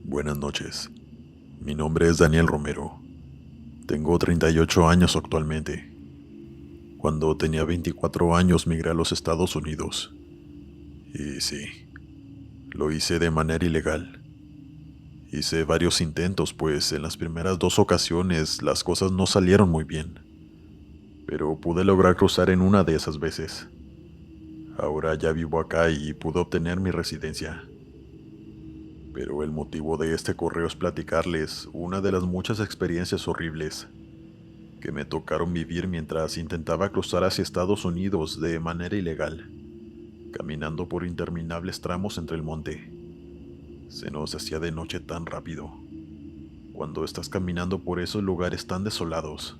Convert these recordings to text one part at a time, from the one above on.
Buenas noches. Mi nombre es Daniel Romero. Tengo 38 años actualmente. Cuando tenía 24 años migré a los Estados Unidos. Y sí, lo hice de manera ilegal. Hice varios intentos, pues en las primeras dos ocasiones las cosas no salieron muy bien. Pero pude lograr cruzar en una de esas veces. Ahora ya vivo acá y pude obtener mi residencia. Pero el motivo de este correo es platicarles una de las muchas experiencias horribles que me tocaron vivir mientras intentaba cruzar hacia Estados Unidos de manera ilegal, caminando por interminables tramos entre el monte. Se nos hacía de noche tan rápido. Cuando estás caminando por esos lugares tan desolados,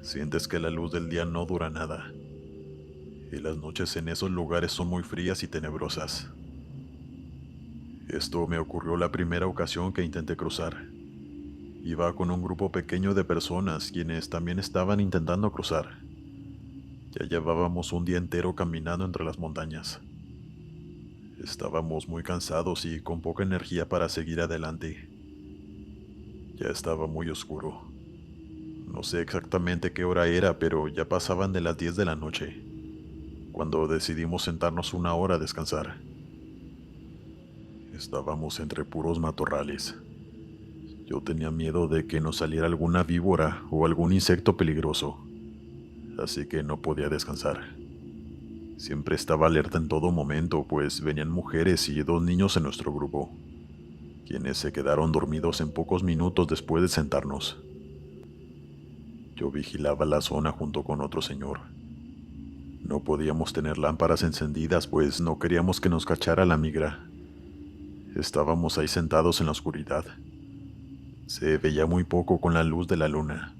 sientes que la luz del día no dura nada, y las noches en esos lugares son muy frías y tenebrosas. Esto me ocurrió la primera ocasión que intenté cruzar. Iba con un grupo pequeño de personas quienes también estaban intentando cruzar. Ya llevábamos un día entero caminando entre las montañas. Estábamos muy cansados y con poca energía para seguir adelante. Ya estaba muy oscuro. No sé exactamente qué hora era, pero ya pasaban de las 10 de la noche, cuando decidimos sentarnos una hora a descansar. Estábamos entre puros matorrales. Yo tenía miedo de que nos saliera alguna víbora o algún insecto peligroso, así que no podía descansar. Siempre estaba alerta en todo momento, pues venían mujeres y dos niños en nuestro grupo, quienes se quedaron dormidos en pocos minutos después de sentarnos. Yo vigilaba la zona junto con otro señor. No podíamos tener lámparas encendidas, pues no queríamos que nos cachara la migra. Estábamos ahí sentados en la oscuridad. Se veía muy poco con la luz de la luna.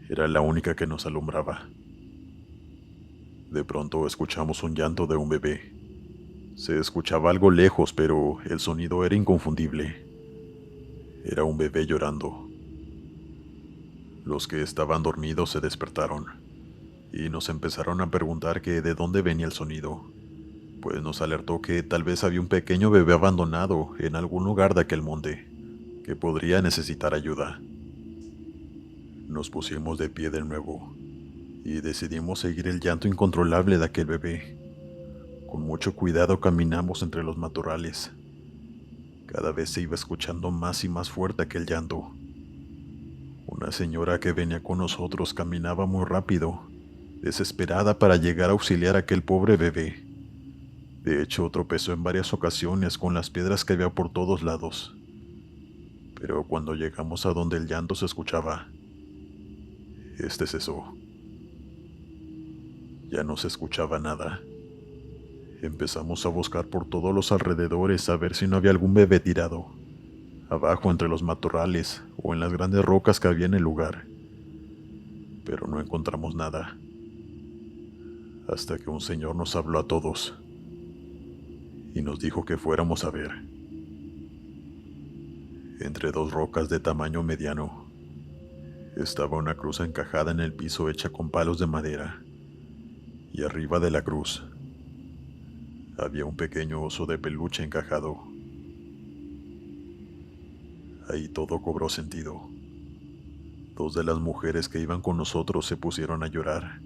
Era la única que nos alumbraba. De pronto escuchamos un llanto de un bebé. Se escuchaba algo lejos, pero el sonido era inconfundible. Era un bebé llorando. Los que estaban dormidos se despertaron y nos empezaron a preguntar que de dónde venía el sonido, pues nos alertó que tal vez había un pequeño bebé abandonado en algún lugar de aquel monte, que podría necesitar ayuda. Nos pusimos de pie de nuevo y decidimos seguir el llanto incontrolable de aquel bebé. Con mucho cuidado caminamos entre los matorrales. Cada vez se iba escuchando más y más fuerte aquel llanto. Una señora que venía con nosotros caminaba muy rápido, desesperada para llegar a auxiliar a aquel pobre bebé. De hecho, tropezó en varias ocasiones con las piedras que había por todos lados. Pero cuando llegamos a donde el llanto se escuchaba, este cesó. Ya no se escuchaba nada. Empezamos a buscar por todos los alrededores a ver si no había algún bebé tirado, abajo entre los matorrales o en las grandes rocas que había en el lugar. Pero no encontramos nada. Hasta que un señor nos habló a todos y nos dijo que fuéramos a ver. Entre dos rocas de tamaño mediano estaba una cruz encajada en el piso hecha con palos de madera, y arriba de la cruz había un pequeño oso de peluche encajado. Ahí todo cobró sentido. Dos de las mujeres que iban con nosotros se pusieron a llorar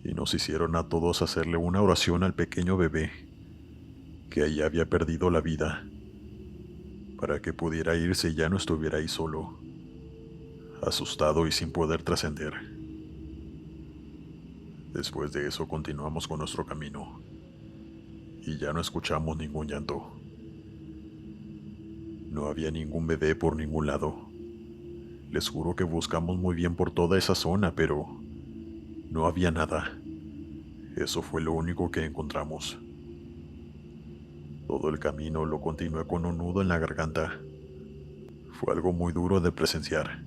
y nos hicieron a todos hacerle una oración al pequeño bebé que ahí había perdido la vida, para que pudiera irse y ya no estuviera ahí solo, asustado y sin poder trascender. Después de eso continuamos con nuestro camino y ya no escuchamos ningún llanto. No había ningún bebé por ningún lado. Les juro que buscamos muy bien por toda esa zona, pero no había nada. Eso fue lo único que encontramos. Todo el camino lo continué con un nudo en la garganta. Fue algo muy duro de presenciar.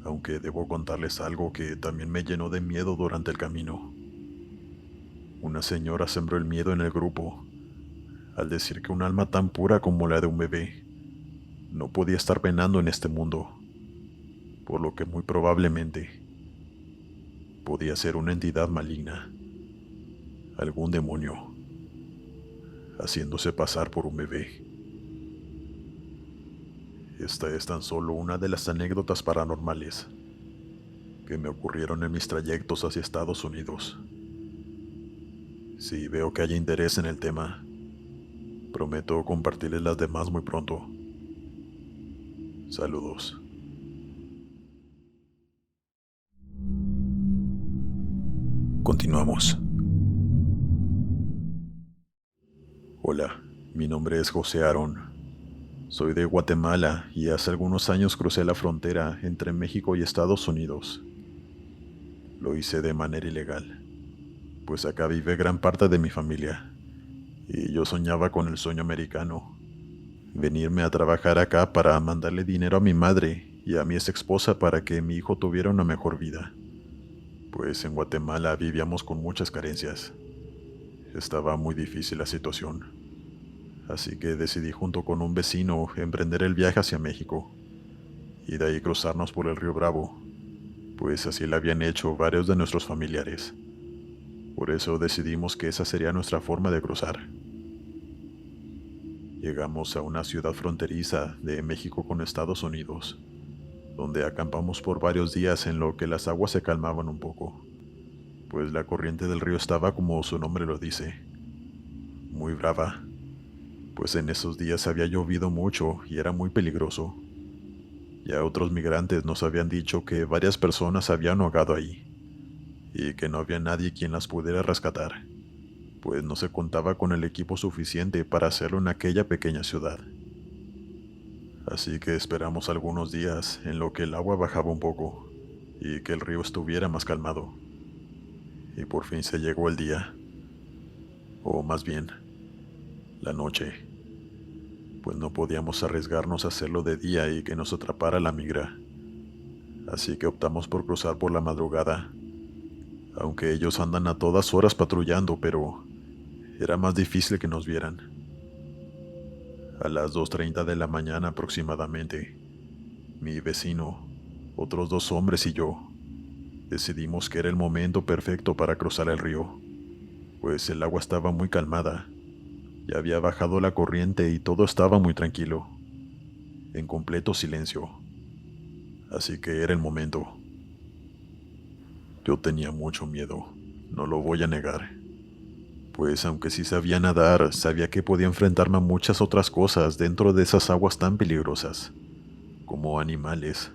Aunque debo contarles algo que también me llenó de miedo durante el camino. Una señora sembró el miedo en el grupo al decir que un alma tan pura como la de un bebé no podía estar penando en este mundo, por lo que muy probablemente podía ser una entidad maligna, algún demonio, haciéndose pasar por un bebé. Esta es tan solo una de las anécdotas paranormales que me ocurrieron en mis trayectos hacia Estados Unidos. Si veo que hay interés en el tema, prometo compartirles las demás muy pronto. Saludos. Continuamos. Hola, mi nombre es José Aarón. Soy de Guatemala y hace algunos años crucé la frontera entre México y Estados Unidos. Lo hice de manera ilegal, pues acá vive gran parte de mi familia, y yo soñaba con el sueño americano, venirme a trabajar acá para mandarle dinero a mi madre y a mi ex esposa para que mi hijo tuviera una mejor vida, pues en Guatemala vivíamos con muchas carencias. Estaba muy difícil la situación, así que decidí junto con un vecino emprender el viaje hacia México, y de ahí cruzarnos por el río Bravo, pues así lo habían hecho varios de nuestros familiares. Por eso decidimos que esa sería nuestra forma de cruzar. Llegamos a una ciudad fronteriza de México con Estados Unidos, donde acampamos por varios días en lo que las aguas se calmaban un poco, pues la corriente del río estaba como su nombre lo dice, muy brava, pues en esos días había llovido mucho y era muy peligroso. Ya otros migrantes nos habían dicho que varias personas habían ahogado ahí, y que no había nadie quien las pudiera rescatar, pues no se contaba con el equipo suficiente para hacerlo en aquella pequeña ciudad. Así que esperamos algunos días en lo que el agua bajaba un poco y que el río estuviera más calmado. Y por fin se llegó el día, o más bien, la noche, pues no podíamos arriesgarnos a hacerlo de día y que nos atrapara la migra. Así que optamos por cruzar por la madrugada, aunque ellos andan a todas horas patrullando, pero era más difícil que nos vieran. A las 2:30 de la mañana aproximadamente, mi vecino, otros dos hombres y yo decidimos que era el momento perfecto para cruzar el río, pues el agua estaba muy calmada, ya había bajado la corriente y todo estaba muy tranquilo, en completo silencio. Así que era el momento. Yo tenía mucho miedo, no lo voy a negar, pues aunque sí sabía nadar, sabía que podía enfrentarme a muchas otras cosas dentro de esas aguas tan peligrosas, como animales,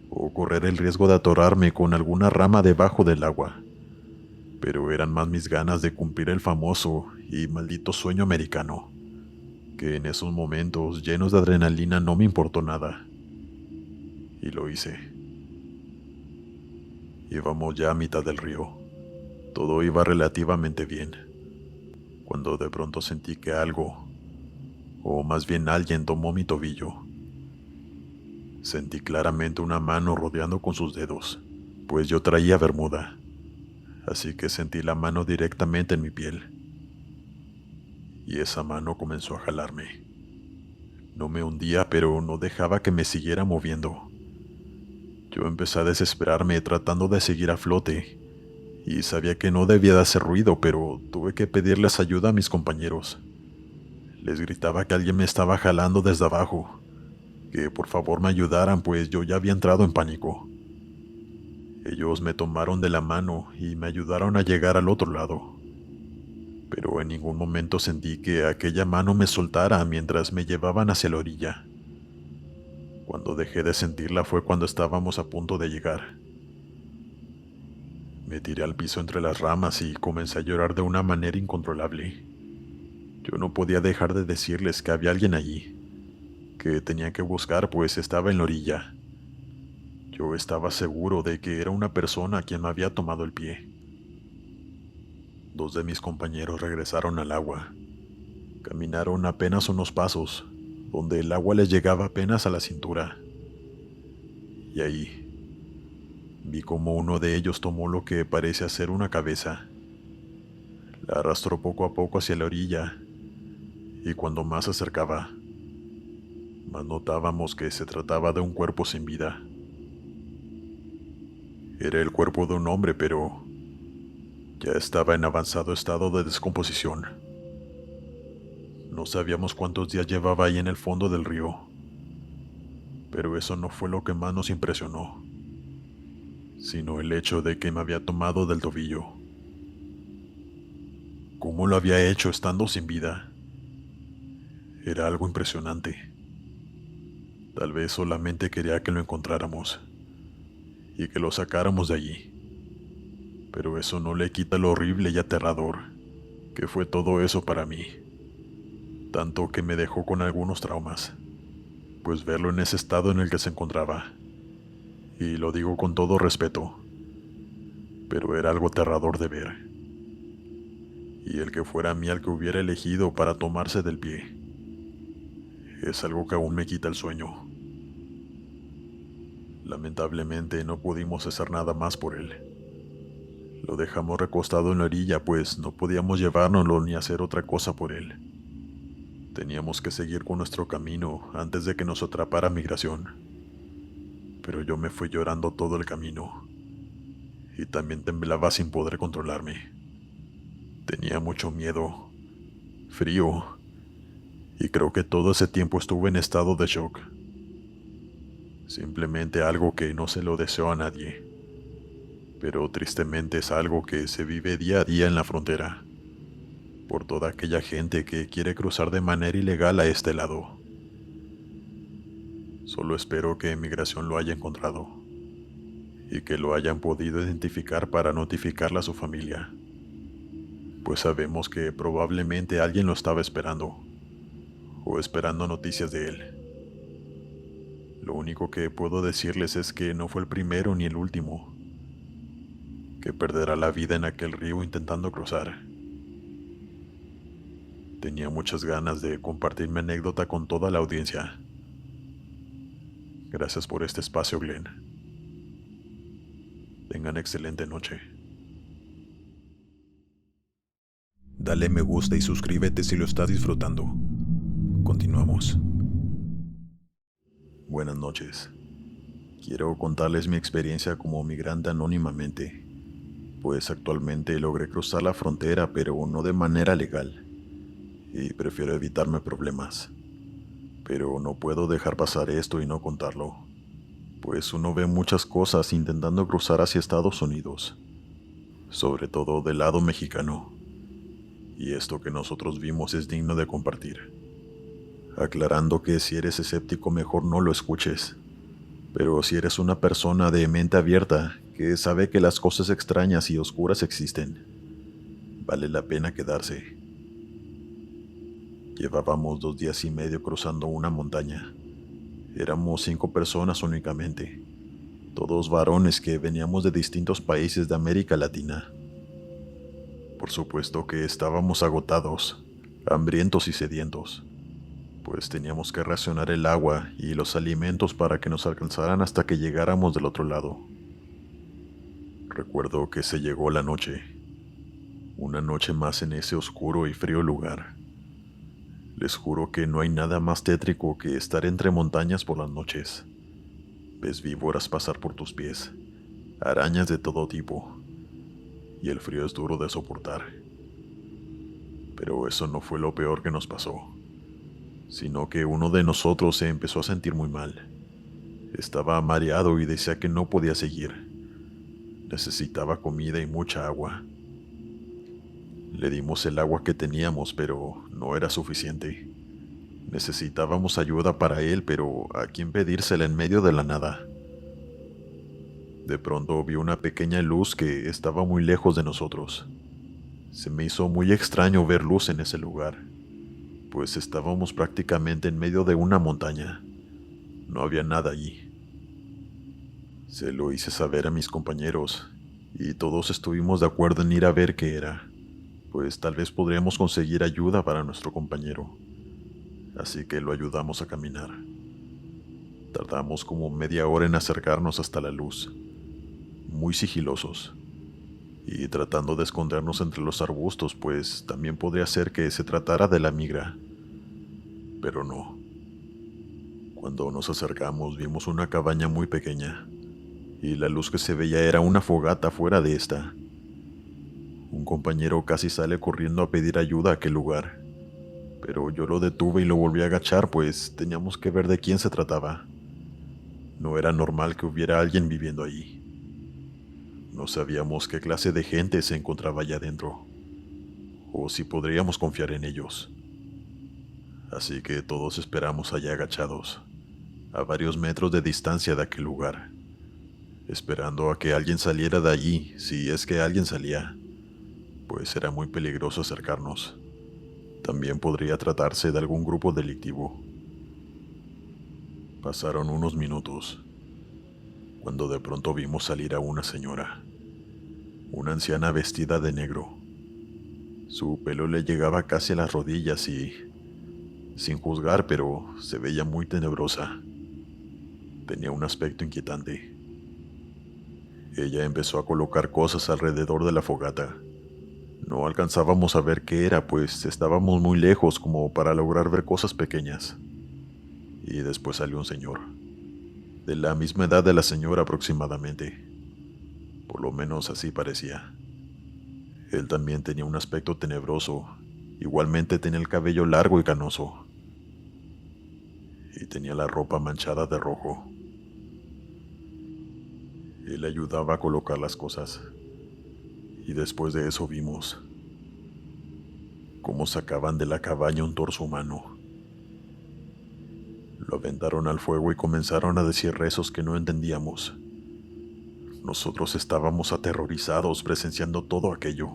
o correr el riesgo de atorarme con alguna rama debajo del agua. Pero eran más mis ganas de cumplir el famoso y maldito sueño americano, que en esos momentos llenos de adrenalina no me importó nada. Y lo hice. Íbamos ya a mitad del río. Todo iba relativamente bien, cuando de pronto sentí que algo, o más bien alguien, tomó mi tobillo. Sentí claramente una mano rodeando con sus dedos, pues yo traía bermuda, así que sentí la mano directamente en mi piel. Y esa mano comenzó a jalarme. No me hundía, pero no dejaba que me siguiera moviendo. Yo empecé a desesperarme tratando de seguir a flote, y sabía que no debía de hacer ruido, pero tuve que pedirles ayuda a mis compañeros. Les gritaba que alguien me estaba jalando desde abajo, que por favor me ayudaran, pues yo ya había entrado en pánico. Ellos me tomaron de la mano y me ayudaron a llegar al otro lado, pero en ningún momento sentí que aquella mano me soltara mientras me llevaban hacia la orilla. Cuando dejé de sentirla fue cuando estábamos a punto de llegar. Me tiré al piso entre las ramas y comencé a llorar de una manera incontrolable. Yo no podía dejar de decirles que había alguien allí, que tenía que buscar pues estaba en la orilla. Yo estaba seguro de que era una persona quien me había tomado el pie. Dos de mis compañeros regresaron al agua. Caminaron apenas unos pasos, donde el agua les llegaba apenas a la cintura. Y ahí vi como uno de ellos tomó lo que parece ser una cabeza. La arrastró poco a poco hacia la orilla, y cuando más se acercaba, más notábamos que se trataba de un cuerpo sin vida. Era el cuerpo de un hombre, pero ya estaba en avanzado estado de descomposición. No sabíamos cuántos días llevaba ahí en el fondo del río. Pero eso no fue lo que más nos impresionó, sino el hecho de que me había tomado del tobillo. ¿Cómo lo había hecho estando sin vida? Era algo impresionante. Tal vez solamente quería que lo encontráramos y que lo sacáramos de allí. Pero eso no le quita lo horrible y aterrador que fue todo eso para mí. Tanto que me dejó con algunos traumas, pues verlo en ese estado en el que se encontraba, y lo digo con todo respeto, pero era algo aterrador de ver. Y el que fuera a mí al que hubiera elegido para tomarse del pie, es algo que aún me quita el sueño. Lamentablemente no pudimos hacer nada más por él. Lo dejamos recostado en la orilla, pues no podíamos llevárnoslo ni hacer otra cosa por él. Teníamos que seguir con nuestro camino antes de que nos atrapara migración. Pero yo me fui llorando todo el camino, y también temblaba sin poder controlarme. Tenía mucho miedo, frío, y creo que todo ese tiempo estuve en estado de shock. Simplemente algo que no se lo deseo a nadie, pero tristemente es algo que se vive día a día en la frontera, por toda aquella gente que quiere cruzar de manera ilegal a este lado. Solo espero que Migración lo haya encontrado, y que lo hayan podido identificar para notificarle a su familia, pues sabemos que probablemente alguien lo estaba esperando, o esperando noticias de él. Lo único que puedo decirles es que no fue el primero ni el último que perderá la vida en aquel río intentando cruzar. Tenía muchas ganas de compartir mi anécdota con toda la audiencia. Gracias por este espacio, Glenn. Tengan excelente noche. Dale me gusta y suscríbete si lo estás disfrutando. Continuamos. Buenas noches. Quiero contarles mi experiencia como migrante anónimamente, pues actualmente logré cruzar la frontera, pero no de manera legal, y prefiero evitarme problemas. Pero no puedo dejar pasar esto y no contarlo, pues uno ve muchas cosas intentando cruzar hacia Estados Unidos, sobre todo del lado mexicano, y esto que nosotros vimos es digno de compartir. Aclarando que si eres escéptico mejor no lo escuches, pero si eres una persona de mente abierta que sabe que las cosas extrañas y oscuras existen, vale la pena quedarse. Llevábamos 2 días y medio cruzando una montaña. Éramos 5 personas únicamente, todos varones que veníamos de distintos países de América Latina. Por supuesto que estábamos agotados, hambrientos y sedientos, pues teníamos que racionar el agua y los alimentos para que nos alcanzaran hasta que llegáramos del otro lado. Recuerdo que se llegó la noche, una noche más en ese oscuro y frío lugar. Les juro que no hay nada más tétrico que estar entre montañas por las noches. Ves víboras pasar por tus pies, arañas de todo tipo, y el frío es duro de soportar. Pero eso no fue lo peor que nos pasó, sino que uno de nosotros se empezó a sentir muy mal. Estaba mareado y decía que no podía seguir. Necesitaba comida y mucha agua. Le dimos el agua que teníamos, pero no era suficiente. Necesitábamos ayuda para él, pero ¿a quién pedírsela en medio de la nada? De pronto vi una pequeña luz que estaba muy lejos de nosotros. Se me hizo muy extraño ver luz en ese lugar, pues estábamos prácticamente en medio de una montaña. No había nada allí. Se lo hice saber a mis compañeros, y todos estuvimos de acuerdo en ir a ver qué era, pues tal vez podríamos conseguir ayuda para nuestro compañero. Así que lo ayudamos a caminar. Tardamos como media hora en acercarnos hasta la luz, muy sigilosos, y tratando de escondernos entre los arbustos, pues también podría ser que se tratara de la migra. Pero no. Cuando nos acercamos vimos una cabaña muy pequeña, y la luz que se veía era una fogata fuera de esta. Un compañero casi sale corriendo a pedir ayuda a aquel lugar, pero yo lo detuve y lo volví a agachar, pues teníamos que ver de quién se trataba. No era normal que hubiera alguien viviendo ahí. No sabíamos qué clase de gente se encontraba allá adentro, o si podríamos confiar en ellos. Así que todos esperamos allá agachados, a varios metros de distancia de aquel lugar, esperando a que alguien saliera de allí, si es que alguien salía, pues era muy peligroso acercarnos. También podría tratarse de algún grupo delictivo. Pasaron unos minutos, cuando de pronto vimos salir a una señora, una anciana vestida de negro. Su pelo le llegaba casi a las rodillas y, sin juzgar, pero se veía muy tenebrosa. Tenía un aspecto inquietante. Ella empezó a colocar cosas alrededor de la fogata. No alcanzábamos a ver qué era, pues estábamos muy lejos como para lograr ver cosas pequeñas. Y después salió un señor, de la misma edad de la señora aproximadamente. Por lo menos así parecía. Él también tenía un aspecto tenebroso. Igualmente tenía el cabello largo y canoso. Y tenía la ropa manchada de rojo. Él ayudaba a colocar las cosas. Y después de eso vimos cómo sacaban de la cabaña un torso humano. Lo aventaron al fuego y comenzaron a decir rezos que no entendíamos. Nosotros estábamos aterrorizados presenciando todo aquello.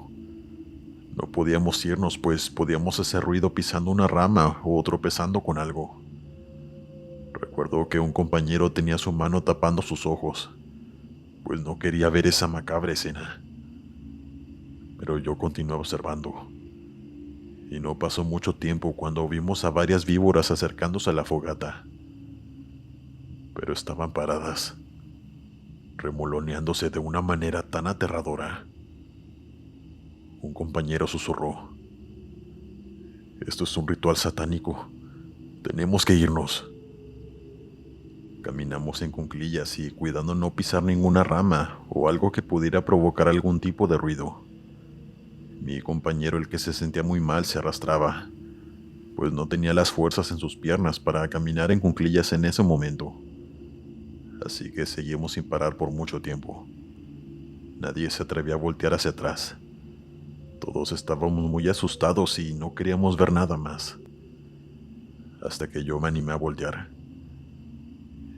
No podíamos irnos, pues podíamos hacer ruido pisando una rama o tropezando con algo. Recuerdo que un compañero tenía su mano tapando sus ojos, pues no quería ver esa macabra escena. Pero yo continué observando. Y no pasó mucho tiempo cuando vimos a varias víboras acercándose a la fogata. Pero estaban paradas, remoloneándose de una manera tan aterradora. Un compañero susurró: «Esto es un ritual satánico. Tenemos que irnos». Caminamos en cuclillas y cuidando no pisar ninguna rama o algo que pudiera provocar algún tipo de ruido. Mi compañero, el que se sentía muy mal, se arrastraba, pues no tenía las fuerzas en sus piernas para caminar en cuclillas en ese momento. Así que seguimos sin parar por mucho tiempo. Nadie se atrevía a voltear hacia atrás. Todos estábamos muy asustados y no queríamos ver nada más. Hasta que yo me animé a voltear.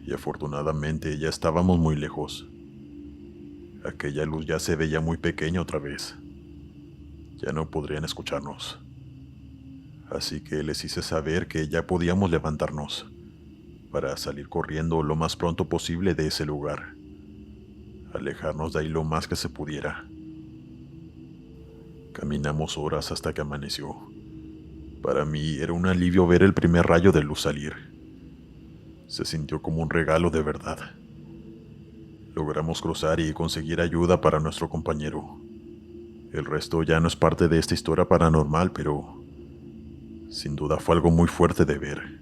Y afortunadamente ya estábamos muy lejos. Aquella luz ya se veía muy pequeña otra vez. Ya no podrían escucharnos. Así que les hice saber que ya podíamos levantarnos para salir corriendo lo más pronto posible de ese lugar. Alejarnos de ahí lo más que se pudiera. Caminamos horas hasta que amaneció. Para mí era un alivio ver el primer rayo de luz salir. Se sintió como un regalo de verdad. Logramos cruzar y conseguir ayuda para nuestro compañero. El resto ya no es parte de esta historia paranormal, pero sin duda fue algo muy fuerte de ver.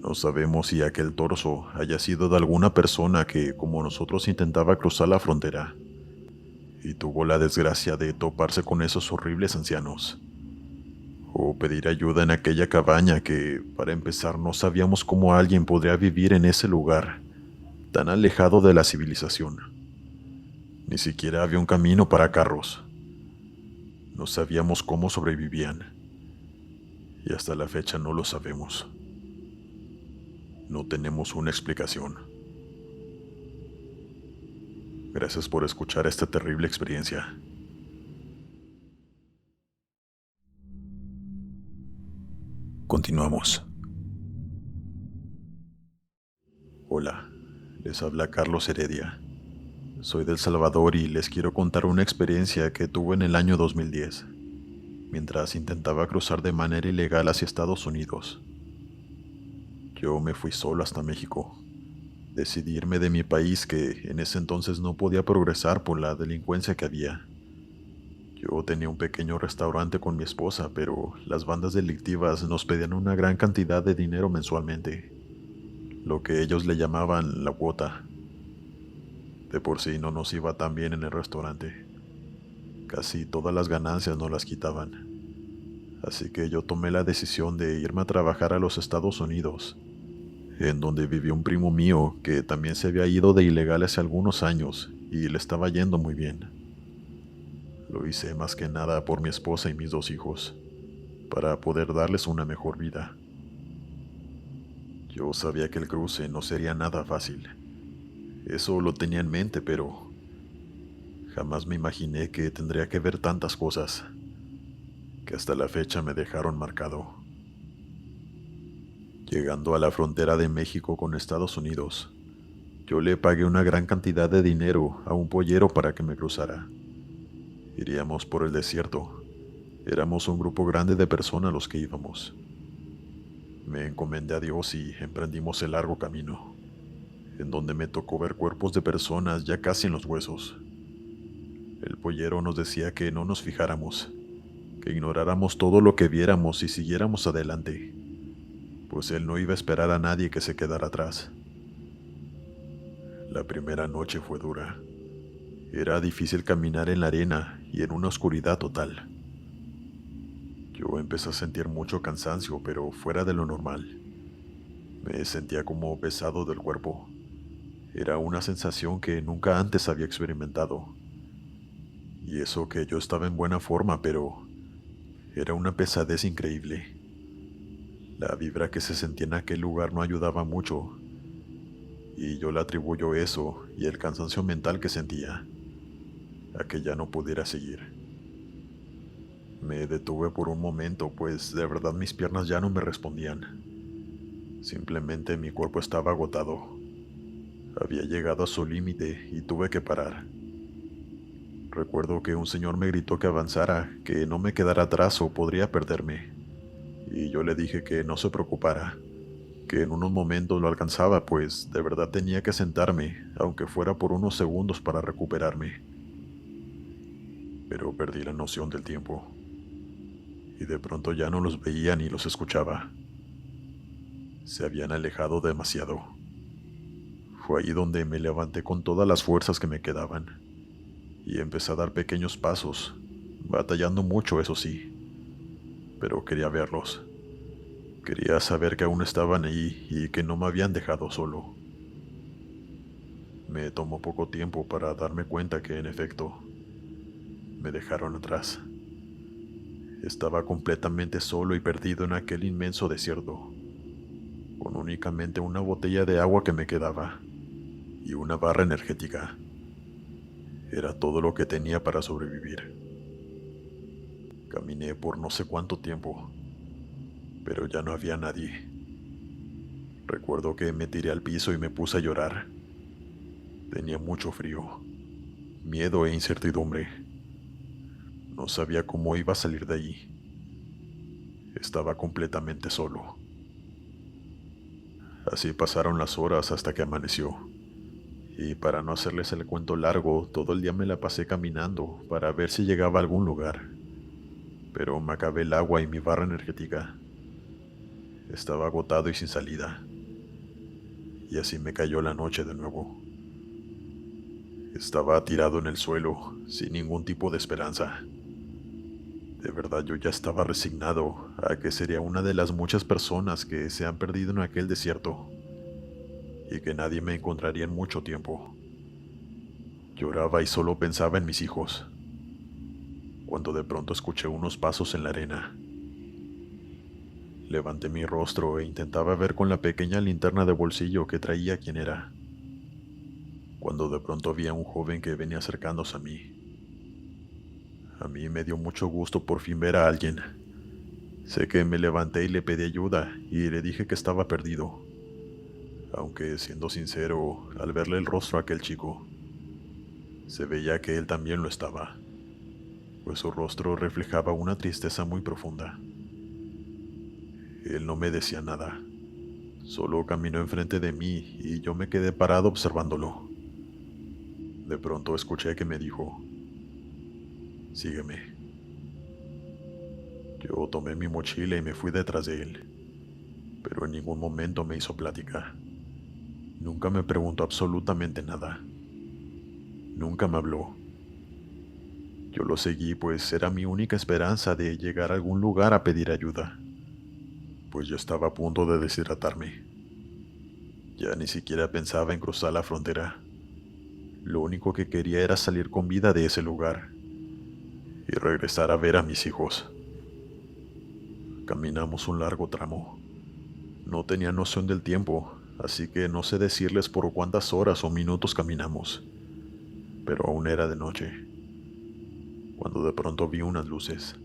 No sabemos si aquel torso haya sido de alguna persona que, como nosotros, intentaba cruzar la frontera y tuvo la desgracia de toparse con esos horribles ancianos, o pedir ayuda en aquella cabaña que, para empezar, no sabíamos cómo alguien podría vivir en ese lugar tan alejado de la civilización. Ni siquiera había un camino para carros. No sabíamos cómo sobrevivían, y hasta la fecha no lo sabemos. No tenemos una explicación. Gracias por escuchar esta terrible experiencia. Continuamos. Hola, les habla Carlos Heredia. Soy del Salvador y les quiero contar una experiencia que tuve en el año 2010, mientras intentaba cruzar de manera ilegal hacia Estados Unidos. Yo me fui solo hasta México. Decidí irme de mi país, que en ese entonces no podía progresar por la delincuencia que había. Yo tenía un pequeño restaurante con mi esposa, pero las bandas delictivas nos pedían una gran cantidad de dinero mensualmente, lo que ellos le llamaban la cuota. De por sí no nos iba tan bien en el restaurante. Casi todas las ganancias nos las quitaban. Así que yo tomé la decisión de irme a trabajar a los Estados Unidos. en donde vivía un primo mío que también se había ido de ilegal hace algunos años y le estaba yendo muy bien. Lo hice más que nada por mi esposa y mis 2 hijos, para poder darles una mejor vida. Yo sabía que el cruce no sería nada fácil. Eso lo tenía en mente, pero jamás me imaginé que tendría que ver tantas cosas que hasta la fecha me dejaron marcado. Llegando a la frontera de México con Estados Unidos, yo le pagué una gran cantidad de dinero a un pollero para que me cruzara. Iríamos por el desierto. Éramos un grupo grande de personas los que íbamos. Me encomendé a Dios y emprendimos el largo camino, en donde me tocó ver cuerpos de personas ya casi en los huesos. El pollero nos decía que no nos fijáramos, que ignoráramos todo lo que viéramos y siguiéramos adelante, pues él no iba a esperar a nadie que se quedara atrás. La primera noche fue dura. Era difícil caminar en la arena y en una oscuridad total. Yo empecé a sentir mucho cansancio, pero fuera de lo normal. Me sentía como pesado del cuerpo. Era una sensación que nunca antes había experimentado. Y eso que yo estaba en buena forma, pero era una pesadez increíble. La vibra que se sentía en aquel lugar no ayudaba mucho, y yo le atribuyo eso y el cansancio mental que sentía a que ya no pudiera seguir. Me detuve por un momento, pues de verdad mis piernas ya no me respondían. Simplemente mi cuerpo estaba agotado. Había llegado a su límite y tuve que parar. Recuerdo que un señor me gritó que avanzara, que no me quedara atrás o podría perderme. Y yo le dije que no se preocupara, que en unos momentos lo alcanzaba, pues de verdad tenía que sentarme, aunque fuera por unos segundos para recuperarme. Pero perdí la noción del tiempo, y de pronto ya no los veía ni los escuchaba. Se habían alejado demasiado. Fue ahí donde me levanté con todas las fuerzas que me quedaban, y empecé a dar pequeños pasos, batallando mucho, eso sí, pero quería verlos. Quería saber que aún estaban ahí y que no me habían dejado solo. Me tomó poco tiempo para darme cuenta que, en efecto, me dejaron atrás. Estaba completamente solo y perdido en aquel inmenso desierto, con únicamente una botella de agua que me quedaba y una barra energética. Era todo lo que tenía para sobrevivir. Caminé por no sé cuánto tiempo, pero ya no había nadie. Recuerdo que me tiré al piso y me puse a llorar. Tenía mucho frío, miedo e incertidumbre. No sabía cómo iba a salir de allí. Estaba completamente solo. Así pasaron las horas hasta que amaneció. Y para no hacerles el cuento largo, todo el día me la pasé caminando para ver si llegaba a algún lugar. Pero me acabé el agua y mi barra energética. Estaba agotado y sin salida. Y así me cayó la noche de nuevo. Estaba tirado en el suelo, sin ningún tipo de esperanza. De verdad yo ya estaba resignado a que sería una de las muchas personas que se han perdido en aquel desierto y que nadie me encontraría en mucho tiempo. Lloraba y solo pensaba en mis hijos, cuando de pronto escuché unos pasos en la arena. Levanté mi rostro e intentaba ver con la pequeña linterna de bolsillo que traía quién era, cuando de pronto vi a un joven que venía acercándose a mí. A mí me dio mucho gusto por fin ver a alguien. Sé que me levanté y le pedí ayuda y le dije que estaba perdido, aunque siendo sincero, al verle el rostro a aquel chico, se veía que él también lo estaba, pues su rostro reflejaba una tristeza muy profunda. Él no me decía nada, solo caminó enfrente de mí y yo me quedé parado observándolo. De pronto escuché que me dijo: "Sígueme". Yo tomé mi mochila y me fui detrás de él, pero en ningún momento me hizo plática. Nunca me preguntó absolutamente nada. Nunca me habló. Yo lo seguí, pues era mi única esperanza de llegar a algún lugar a pedir ayuda, pues yo estaba a punto de deshidratarme. Ya ni siquiera pensaba en cruzar la frontera. Lo único que quería era salir con vida de ese lugar y regresar a ver a mis hijos. Caminamos un largo tramo. No tenía noción del tiempo, así que no sé decirles por cuántas horas o minutos caminamos, pero aún era de noche, cuando de pronto vi unas luces,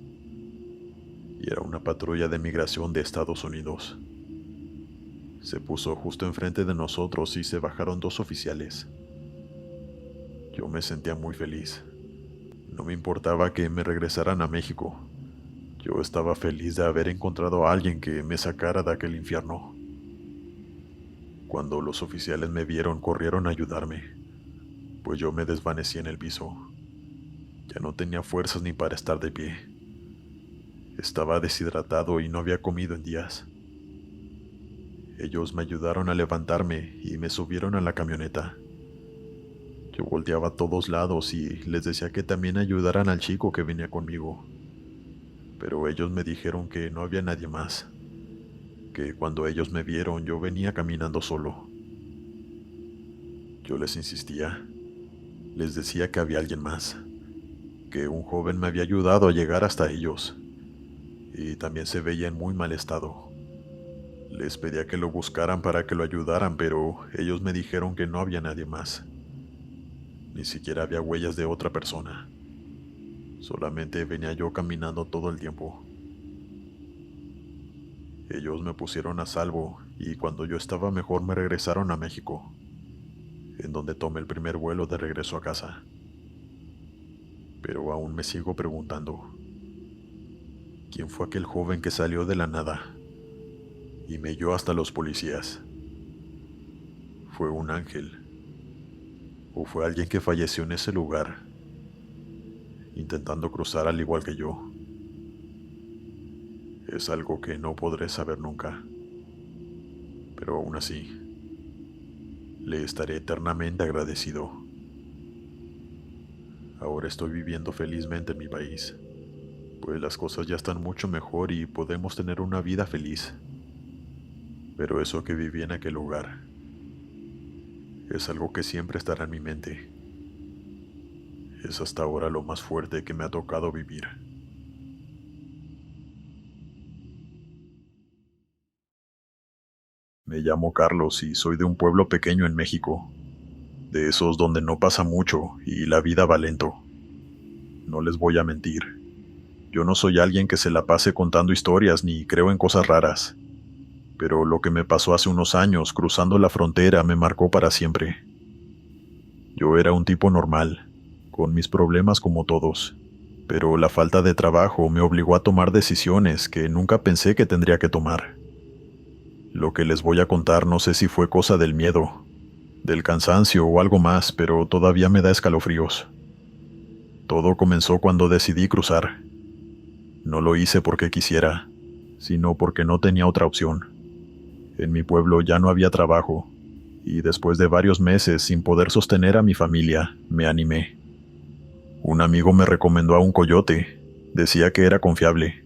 y era una patrulla de migración de Estados Unidos. Se puso justo enfrente de nosotros y se bajaron 2 oficiales. Yo me sentía muy feliz. No me importaba que me regresaran a México. Yo estaba feliz de haber encontrado a alguien que me sacara de aquel infierno. Cuando los oficiales me vieron, corrieron a ayudarme, pues yo me desvanecí en el piso. Ya no tenía fuerzas ni para estar de pie. Estaba deshidratado y no había comido en días. Ellos me ayudaron a levantarme y me subieron a la camioneta. Yo volteaba a todos lados y les decía que también ayudaran al chico que venía conmigo. Pero ellos me dijeron que no había nadie más, que cuando ellos me vieron yo venía caminando solo. Yo les insistía, les decía que había alguien más, que un joven me había ayudado a llegar hasta ellos, y también se veía en muy mal estado. Les pedía que lo buscaran para que lo ayudaran, pero ellos me dijeron que no había nadie más. Ni siquiera había huellas de otra persona. Solamente venía yo caminando todo el tiempo. Ellos me pusieron a salvo y cuando yo estaba mejor me regresaron a México, en donde tomé el primer vuelo de regreso a casa. Pero aún me sigo preguntando, ¿quién fue aquel joven que salió de la nada y me halló hasta los policías? ¿Fue un ángel? ¿O fue alguien que falleció en ese lugar, intentando cruzar al igual que yo? Es algo que no podré saber nunca, pero aún así, le estaré eternamente agradecido. Ahora estoy viviendo felizmente en mi país, pues las cosas ya están mucho mejor y podemos tener una vida feliz. Pero eso que viví en aquel lugar es algo que siempre estará en mi mente. Es hasta ahora lo más fuerte que me ha tocado vivir. Me llamo Carlos y soy de un pueblo pequeño en México, de esos donde no pasa mucho y la vida va lento. No les voy a mentir, yo no soy alguien que se la pase contando historias ni creo en cosas raras, pero lo que me pasó hace unos años cruzando la frontera me marcó para siempre. Yo era un tipo normal, con mis problemas como todos, pero la falta de trabajo me obligó a tomar decisiones que nunca pensé que tendría que tomar. Lo que les voy a contar no sé si fue cosa del miedo, del cansancio o algo más, pero todavía me da escalofríos. Todo comenzó cuando decidí cruzar. No lo hice porque quisiera, sino porque no tenía otra opción. En mi pueblo ya no había trabajo, y después de varios meses sin poder sostener a mi familia, me animé. Un amigo me recomendó a un coyote. Decía que era confiable,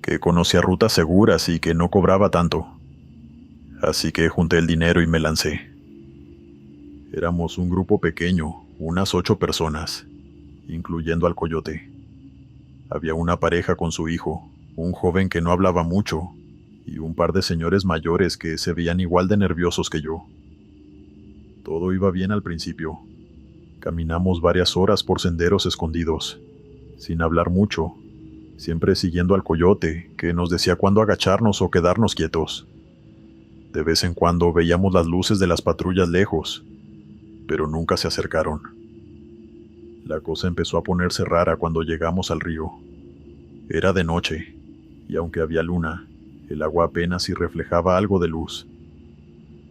que conocía rutas seguras y que no cobraba tanto. Así que junté el dinero y me lancé. Éramos un grupo pequeño, unas 8 personas, incluyendo al coyote. Había una pareja con su hijo, un joven que no hablaba mucho, y un par de señores mayores que se veían igual de nerviosos que yo. Todo iba bien al principio. Caminamos varias horas por senderos escondidos, sin hablar mucho, siempre siguiendo al coyote, que nos decía cuándo agacharnos o quedarnos quietos. De vez en cuando veíamos las luces de las patrullas lejos, pero nunca se acercaron. La cosa empezó a ponerse rara cuando llegamos al río. Era de noche, y aunque había luna, el agua apenas si reflejaba algo de luz.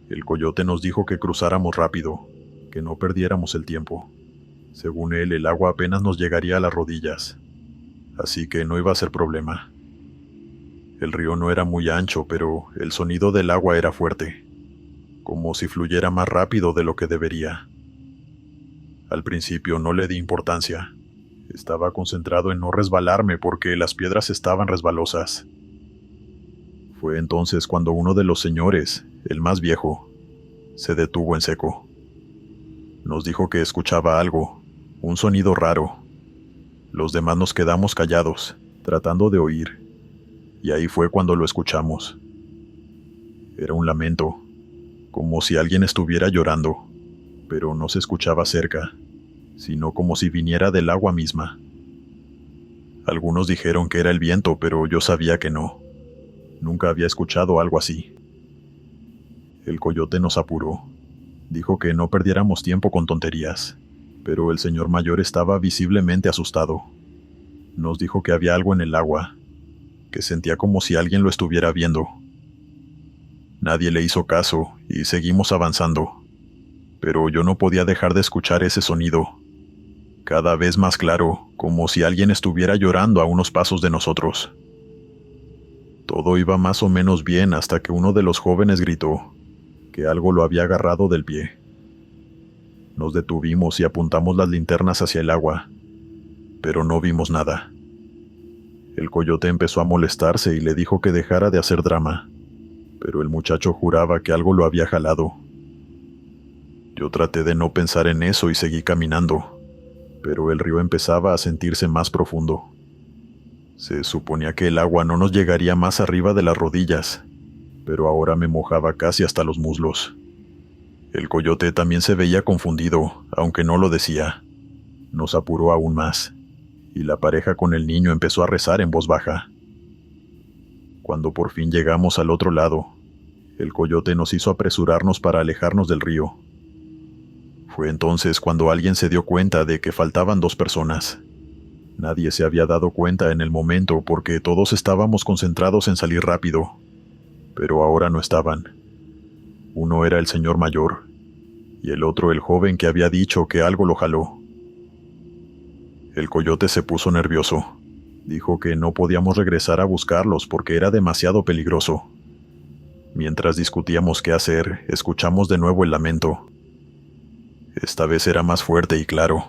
El coyote nos dijo que cruzáramos rápido, que no perdiéramos el tiempo. Según él, el agua apenas nos llegaría a las rodillas, así que no iba a ser problema. El río no era muy ancho, pero el sonido del agua era fuerte, como si fluyera más rápido de lo que debería. Al principio no le di importancia. Estaba concentrado en no resbalarme porque las piedras estaban resbalosas. Fue entonces cuando uno de los señores, el más viejo, se detuvo en seco. Nos dijo que escuchaba algo, un sonido raro. Los demás nos quedamos callados, tratando de oír, y ahí fue cuando lo escuchamos. Era un lamento, como si alguien estuviera llorando, pero no se escuchaba cerca, sino como si viniera del agua misma. Algunos dijeron que era el viento, pero yo sabía que no. Nunca había escuchado algo así. El coyote nos apuró. Dijo que no perdiéramos tiempo con tonterías, pero el señor mayor estaba visiblemente asustado. Nos dijo que había algo en el agua, que sentía como si alguien lo estuviera viendo. Nadie le hizo caso y seguimos avanzando, pero yo no podía dejar de escuchar ese sonido, cada vez más claro, como si alguien estuviera llorando a unos pasos de nosotros. Todo iba más o menos bien hasta que uno de los jóvenes gritó que algo lo había agarrado del pie. Nos detuvimos y apuntamos las linternas hacia el agua, pero no vimos nada. El coyote empezó a molestarse y le dijo que dejara de hacer drama, pero el muchacho juraba que algo lo había jalado. Yo traté de no pensar en eso y seguí caminando, pero el río empezaba a sentirse más profundo. Se suponía que el agua no nos llegaría más arriba de las rodillas, pero ahora me mojaba casi hasta los muslos. El coyote también se veía confundido, aunque no lo decía. Nos apuró aún más, y la pareja con el niño empezó a rezar en voz baja. Cuando por fin llegamos al otro lado, el coyote nos hizo apresurarnos para alejarnos del río. Fue entonces cuando alguien se dio cuenta de que faltaban 2 personas. Nadie se había dado cuenta en el momento porque todos estábamos concentrados en salir rápido, pero ahora no estaban. Uno era el señor mayor, y el otro el joven que había dicho que algo lo jaló. El coyote se puso nervioso. Dijo que no podíamos regresar a buscarlos porque era demasiado peligroso. Mientras discutíamos qué hacer, escuchamos de nuevo el lamento. Esta vez era más fuerte y claro,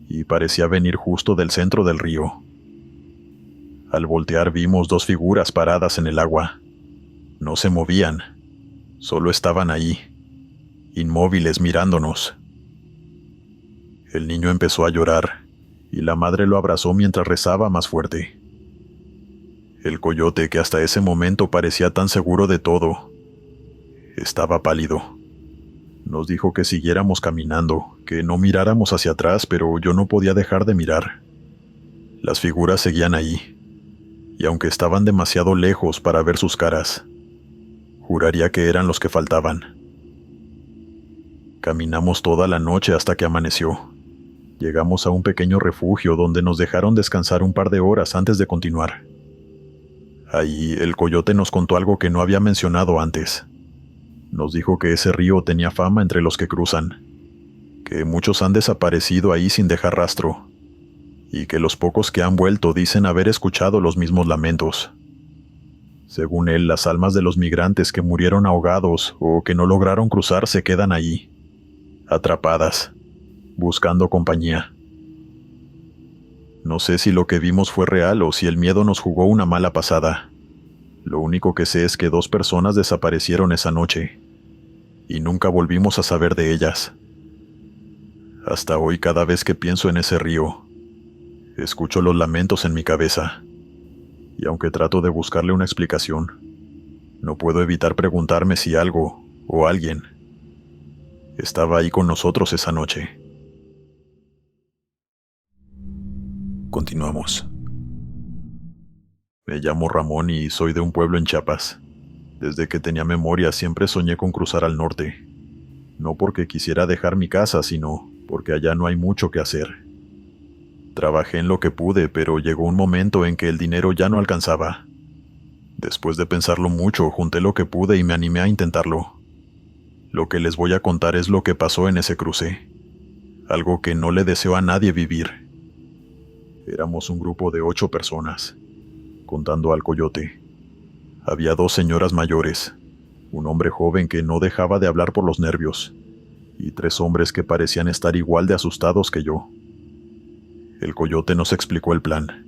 y parecía venir justo del centro del río. Al voltear vimos 2 figuras paradas en el agua. No se movían, solo estaban ahí, inmóviles mirándonos. El niño empezó a llorar, y la madre lo abrazó mientras rezaba más fuerte. El coyote, que hasta ese momento parecía tan seguro de todo, estaba pálido. Nos dijo que siguiéramos caminando, que no miráramos hacia atrás, pero yo no podía dejar de mirar. Las figuras seguían ahí, y aunque estaban demasiado lejos para ver sus caras, juraría que eran los que faltaban. Caminamos toda la noche hasta que amaneció. Llegamos a un pequeño refugio donde nos dejaron descansar un par de horas antes de continuar. Ahí el coyote nos contó algo que no había mencionado antes. Nos dijo que ese río tenía fama entre los que cruzan, que muchos han desaparecido ahí sin dejar rastro, y que los pocos que han vuelto dicen haber escuchado los mismos lamentos. Según él, las almas de los migrantes que murieron ahogados o que no lograron cruzar se quedan ahí, atrapadas, buscando compañía. No sé si lo que vimos fue real o si el miedo nos jugó una mala pasada. Lo único que sé es que 2 personas desaparecieron esa noche, y nunca volvimos a saber de ellas. Hasta hoy, cada vez que pienso en ese río, escucho los lamentos en mi cabeza, y aunque trato de buscarle una explicación, no puedo evitar preguntarme si algo o alguien estaba ahí con nosotros esa noche. Continuamos. Me llamo Ramón y soy de un pueblo en Chiapas. Desde que tenía memoria siempre soñé con cruzar al norte. No porque quisiera dejar mi casa, sino porque allá no hay mucho que hacer. Trabajé en lo que pude, pero llegó un momento en que el dinero ya no alcanzaba. Después de pensarlo mucho, junté lo que pude y me animé a intentarlo. Lo que les voy a contar es lo que pasó en ese cruce. Algo que no le deseo a nadie vivir. Éramos un grupo de 8 personas, contando al coyote. Había 2 señoras mayores, un hombre joven que no dejaba de hablar por los nervios, y 3 hombres que parecían estar igual de asustados que yo. El coyote nos explicó el plan.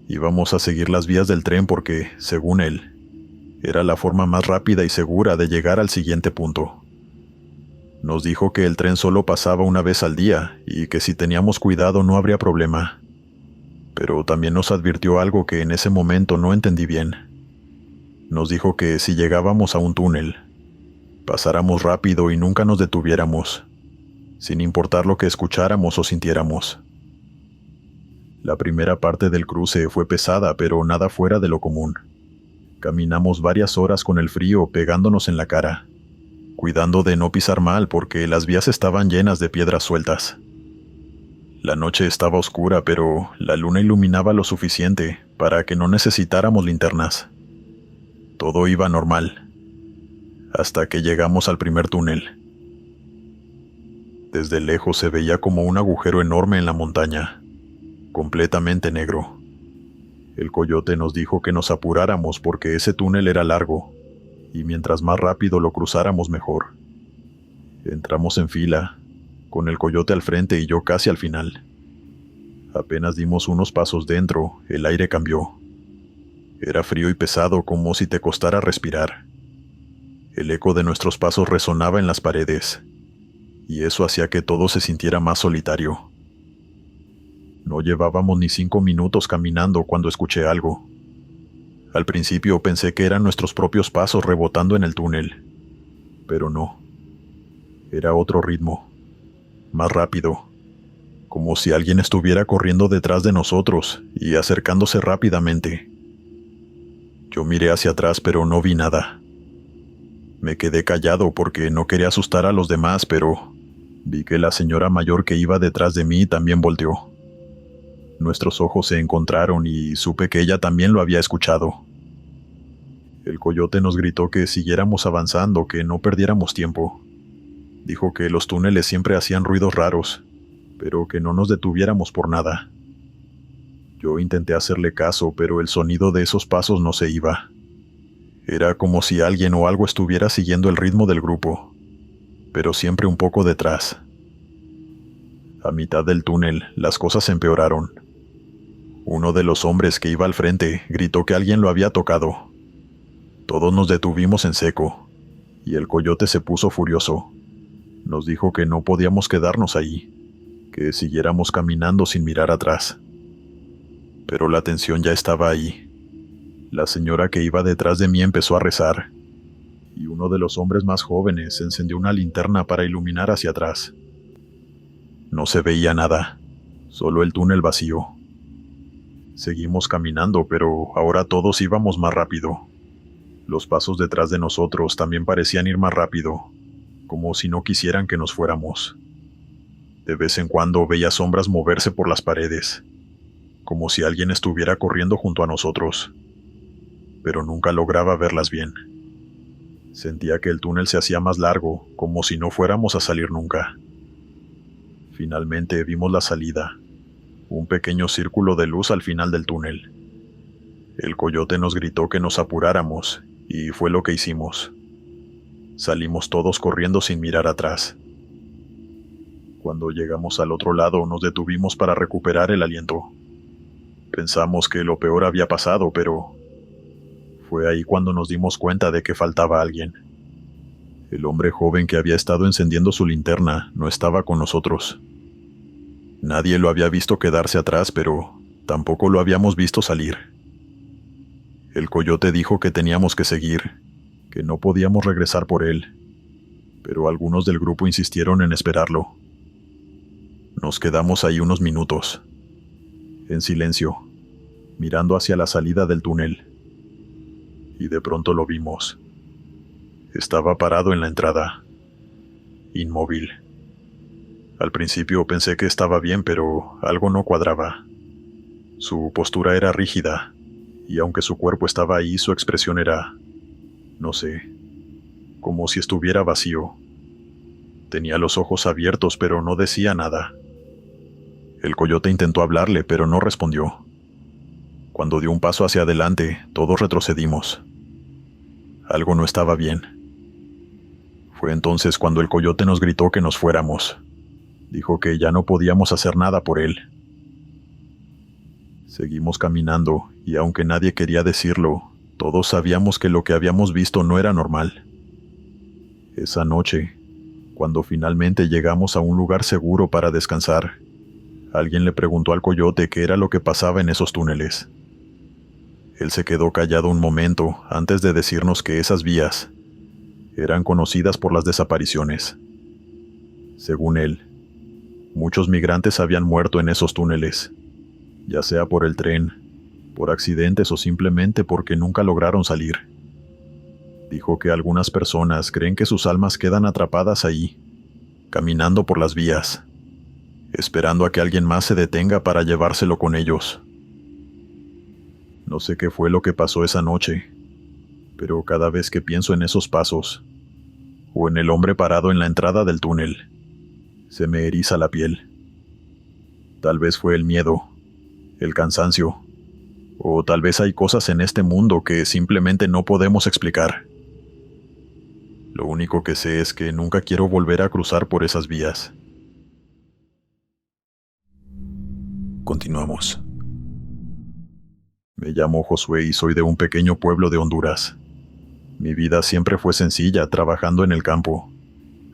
Íbamos a seguir las vías del tren porque, según él, era la forma más rápida y segura de llegar al siguiente punto. Nos dijo que el tren solo pasaba una vez al día y que si teníamos cuidado no habría problema. Pero también nos advirtió algo que en ese momento no entendí bien. Nos dijo que si llegábamos a un túnel, pasáramos rápido y nunca nos detuviéramos, sin importar lo que escucháramos o sintiéramos. La primera parte del cruce fue pesada, pero nada fuera de lo común. Caminamos varias horas con el frío pegándonos en la cara, cuidando de no pisar mal porque las vías estaban llenas de piedras sueltas. La noche estaba oscura, pero la luna iluminaba lo suficiente para que no necesitáramos linternas. Todo iba normal, hasta que llegamos al primer túnel. Desde lejos se veía como un agujero enorme en la montaña, completamente negro. El coyote nos dijo que nos apuráramos porque ese túnel era largo, y mientras más rápido lo cruzáramos mejor. Entramos en fila, con el coyote al frente y yo casi al final. Apenas dimos unos pasos dentro, el aire cambió. Era frío y pesado, como si te costara respirar. El eco de nuestros pasos resonaba en las paredes, y eso hacía que todo se sintiera más solitario. No llevábamos ni 5 minutos caminando cuando escuché algo. Al principio pensé que eran nuestros propios pasos rebotando en el túnel, pero no. Era otro ritmo, más rápido, como si alguien estuviera corriendo detrás de nosotros y acercándose rápidamente. Yo miré hacia atrás, pero no vi nada. Me quedé callado porque no quería asustar a los demás, pero vi que la señora mayor que iba detrás de mí también volteó. Nuestros ojos se encontraron y supe que ella también lo había escuchado. El coyote nos gritó que siguiéramos avanzando, que no perdiéramos tiempo. Dijo que los túneles siempre hacían ruidos raros, pero que no nos detuviéramos por nada. Yo intenté hacerle caso, pero el sonido de esos pasos no se iba. Era como si alguien o algo estuviera siguiendo el ritmo del grupo, pero siempre un poco detrás. A mitad del túnel, las cosas empeoraron. Uno de los hombres que iba al frente gritó que alguien lo había tocado. Todos nos detuvimos en seco, y el coyote se puso furioso. Nos dijo que no podíamos quedarnos ahí, que siguiéramos caminando sin mirar atrás. Pero la tensión ya estaba ahí. La señora que iba detrás de mí empezó a rezar, y uno de los hombres más jóvenes encendió una linterna para iluminar hacia atrás. No se veía nada, solo el túnel vacío. Seguimos caminando, pero ahora todos íbamos más rápido. Los pasos detrás de nosotros también parecían ir más rápido, como si no quisieran que nos fuéramos. De vez en cuando veía sombras moverse por las paredes, como si alguien estuviera corriendo junto a nosotros, pero nunca lograba verlas bien. Sentía que el túnel se hacía más largo, como si no fuéramos a salir nunca. Finalmente vimos la salida, un pequeño círculo de luz al final del túnel. El coyote nos gritó que nos apuráramos, y fue lo que hicimos. Salimos todos corriendo sin mirar atrás. Cuando llegamos al otro lado, nos detuvimos para recuperar el aliento. Pensamos que lo peor había pasado, pero fue ahí cuando nos dimos cuenta de que faltaba alguien. El hombre joven que había estado encendiendo su linterna no estaba con nosotros. Nadie lo había visto quedarse atrás, pero tampoco lo habíamos visto salir. El coyote dijo que teníamos que seguir, que no podíamos regresar por él, pero algunos del grupo insistieron en esperarlo. Nos quedamos ahí unos minutos, en silencio, mirando hacia la salida del túnel. Y de pronto lo vimos. Estaba parado en la entrada, inmóvil. Al principio pensé que estaba bien, pero algo no cuadraba. Su postura era rígida, y aunque su cuerpo estaba ahí, su expresión era, no sé, como si estuviera vacío. Tenía los ojos abiertos, pero no decía nada. El coyote intentó hablarle, pero no respondió. Cuando dio un paso hacia adelante, todos retrocedimos. Algo no estaba bien. Fue entonces cuando el coyote nos gritó que nos fuéramos. Dijo que ya no podíamos hacer nada por él. Seguimos caminando, y aunque nadie quería decirlo, todos sabíamos que lo que habíamos visto no era normal. Esa noche, Cuando finalmente llegamos a un lugar seguro para descansar, alguien le preguntó al coyote qué era lo que pasaba en esos túneles. Él se quedó callado un momento antes de decirnos que esas vías eran conocidas por las desapariciones. Según él, muchos migrantes habían muerto en esos túneles, ya sea por el tren, por accidentes o simplemente porque nunca lograron salir. Dijo que algunas personas creen que sus almas quedan atrapadas ahí, caminando por las vías, esperando a que alguien más se detenga para llevárselo con ellos. No sé qué fue lo que pasó esa noche, pero cada vez que pienso en esos pasos, o en el hombre parado en la entrada del túnel, se me eriza la piel. Tal vez fue el miedo, el cansancio, o tal vez hay cosas en este mundo que simplemente no podemos explicar. Lo único que sé es que nunca quiero volver a cruzar por esas vías. Continuamos. Me llamo Josué y soy de un pequeño pueblo de Honduras. Mi vida siempre fue sencilla, trabajando en el campo,